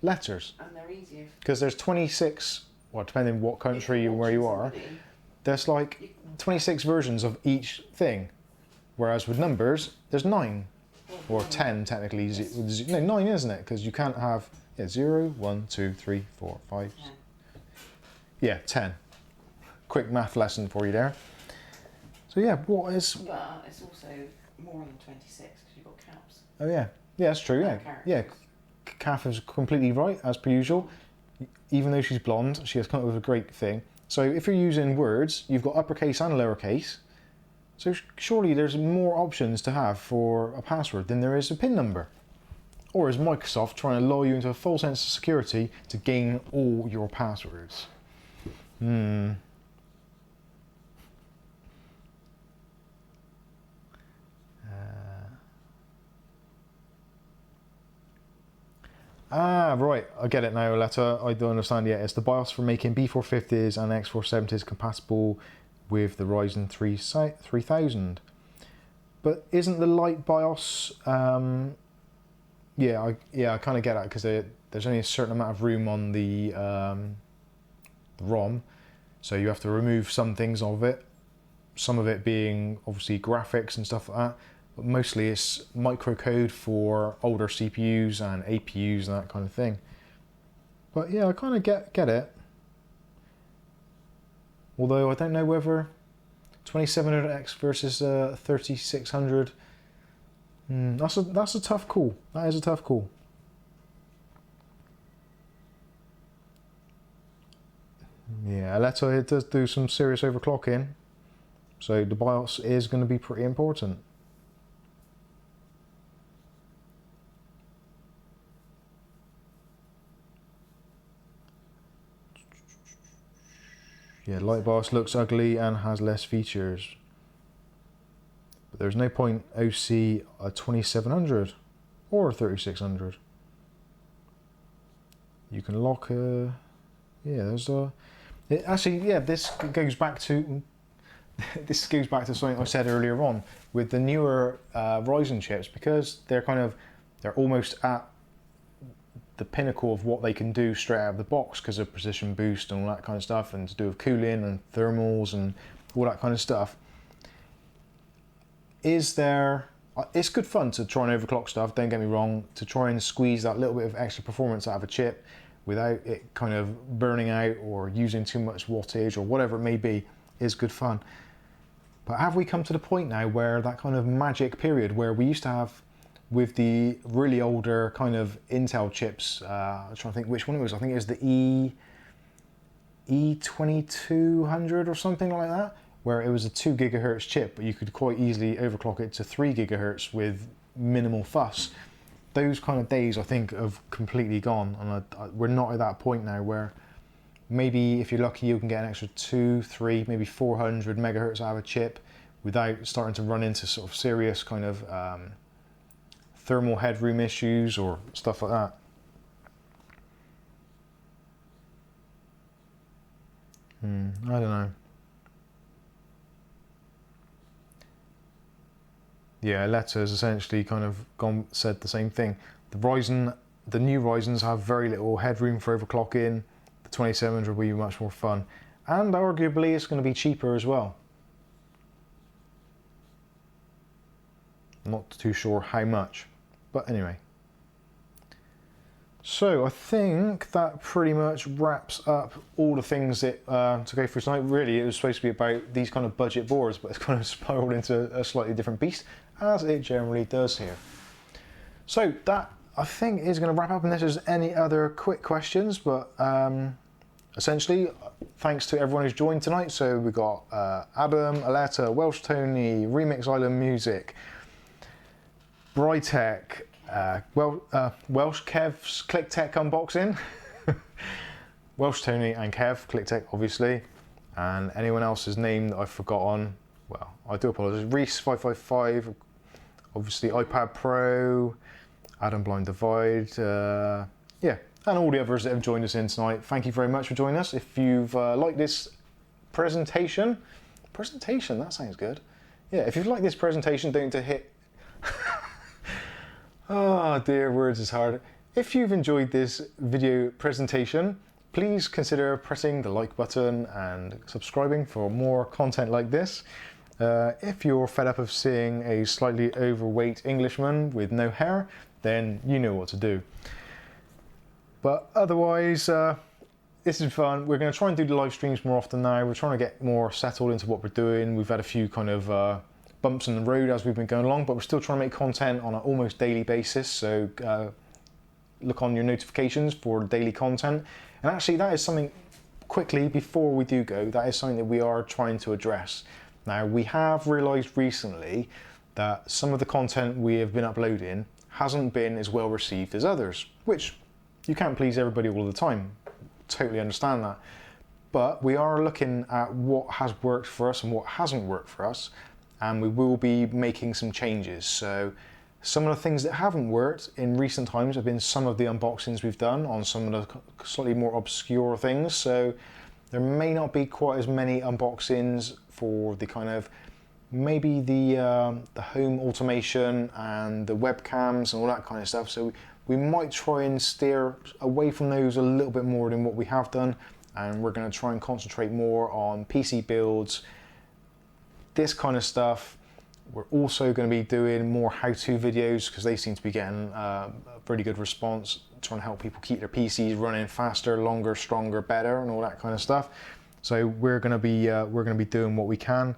letters. And they're easier. Because there's 26, well, depending on what country and where you are, there's like 26 versions of each thing. Whereas with numbers, there's 9. Or 10 technically. No, 9 isn't it? Because you can't have 0, 1, 2, 3, 4, 5. 10. Yeah, 10. Quick math lesson for you there. So yeah, what is... But it's also more on the 26 because you've got caps. Oh yeah, yeah, that's true. Yeah, yeah. Kath is completely right as per usual. Even though she's blonde, she has come up with a great thing. So if you're using words, you've got uppercase and lowercase. So surely there's more options to have for a password than there is a PIN number. Or is Microsoft trying to lull you into a false sense of security to gain all your passwords? Right, I get it now, Aletta. I don't understand yet. It's the BIOS for making B450s and X470s compatible with the Ryzen 3000. But isn't the light BIOS... Yeah, I kind of get that because there's only a certain amount of room on the ROM, so you have to remove some things of it. Some of it being obviously graphics and stuff like that, but mostly it's microcode for older CPUs and APUs and that kind of thing. But yeah, I kind of get it. Although I don't know whether 2700X versus 3600. That's a tough call. That is a tough call. Yeah, Aletta, it does do some serious overclocking, so the BIOS is going to be pretty important. Yeah, light BIOS looks ugly and has less features. But there's no point OC a 2700 or a 3600. You can lock a... Yeah, there's a... Actually, yeah, this goes back to something I said earlier on with the newer Ryzen chips, because they're almost at the pinnacle of what they can do straight out of the box because of precision boost and all that kind of stuff, and to do with cooling and thermals and all that kind of stuff. It's good fun to try and overclock stuff, don't get me wrong, to try and squeeze that little bit of extra performance out of a chip without it kind of burning out or using too much wattage or whatever it may be, is good fun. But have we come to the point now where that kind of magic period where we used to have with the really older kind of Intel chips, I'm trying to think which one it was, I think it was the E2200 or something like that, where it was a 2 gigahertz chip, but you could quite easily overclock it to 3 gigahertz with minimal fuss. Those kind of days, I think, have completely gone, and we're not at that point now where maybe if you're lucky you can get an extra 2, 3, maybe 400 megahertz out of a chip without starting to run into sort of serious kind of thermal headroom issues or stuff like that. I don't know. Yeah, Letta's essentially kind of said the same thing. The new Ryzens have very little headroom for overclocking. The 27s will be much more fun, and arguably it's going to be cheaper as well. I'm not too sure how much, but anyway. So I think that pretty much wraps up all the things that to go through tonight. Really, it was supposed to be about these kind of budget boards, but it's kind of spiraled into a slightly different beast, as it generally does here. So that, I think, is going to wrap up unless there's any other quick questions, but essentially, thanks to everyone who's joined tonight. So we've got Adam, Aletta, Welsh Tony, Remix Island Music, Brytech, Welsh Kev's Click Tech unboxing, Welsh Tony and Kev, Click Tech obviously, and anyone else's name that I've forgotten, well, I do apologise. Reese555, obviously iPad Pro, Adam Blind Divide, yeah, and all the others that have joined us in tonight. Thank you very much for joining us. If you've liked this presentation, that sounds good. Yeah, if you've liked this presentation, don't hit oh dear, words is hard. If you've enjoyed this video presentation, please consider pressing the like button and subscribing for more content like this. If you're fed up of seeing a slightly overweight Englishman with no hair, then you know what to do. But otherwise, this is fun. We're going to try and do the live streams more often now. We're trying to get more settled into what we're doing. We've had a few kind of bumps in the road as we've been going along, but we're still trying to make content on an almost daily basis. So look on your notifications for daily content. And actually, that is something, quickly before we do go, that is something that we are trying to address. Now, we have realised recently that some of the content we have been uploading hasn't been as well received as others, which you can't please everybody all the time. Totally understand that. But we are looking at what has worked for us and what hasn't worked for us, and we will be making some changes. So some of the things that haven't worked in recent times have been some of the unboxings we've done on some of the slightly more obscure things. So there may not be quite as many unboxings for the kind of, maybe the home automation and the webcams and all that kind of stuff. So we might try and steer away from those a little bit more than what we have done. And we're going to try and concentrate more on PC builds, this kind of stuff. We're also going to be doing more how-to videos because they seem to be getting a pretty good response, trying to help people keep their PCs running faster, longer, stronger, better, and all that kind of stuff. So we're going to be doing what we can,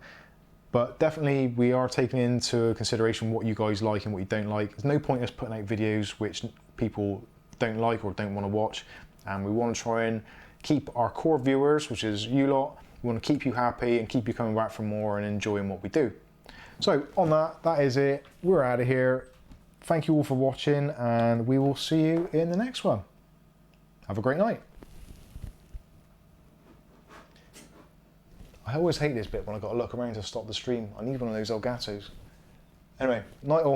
but definitely we are taking into consideration what you guys like and what you don't like. There's no point in us putting out videos which people don't like or don't want to watch, and we want to try and keep our core viewers, which is you lot. We want to keep you happy and keep you coming back for more and enjoying what we do. So on that is it. We're out of here. Thank you all for watching, and we will see you in the next one. Have a great night. I always hate this bit when I've got to look around to stop the stream. I need one of those Elgatos. Anyway, night all.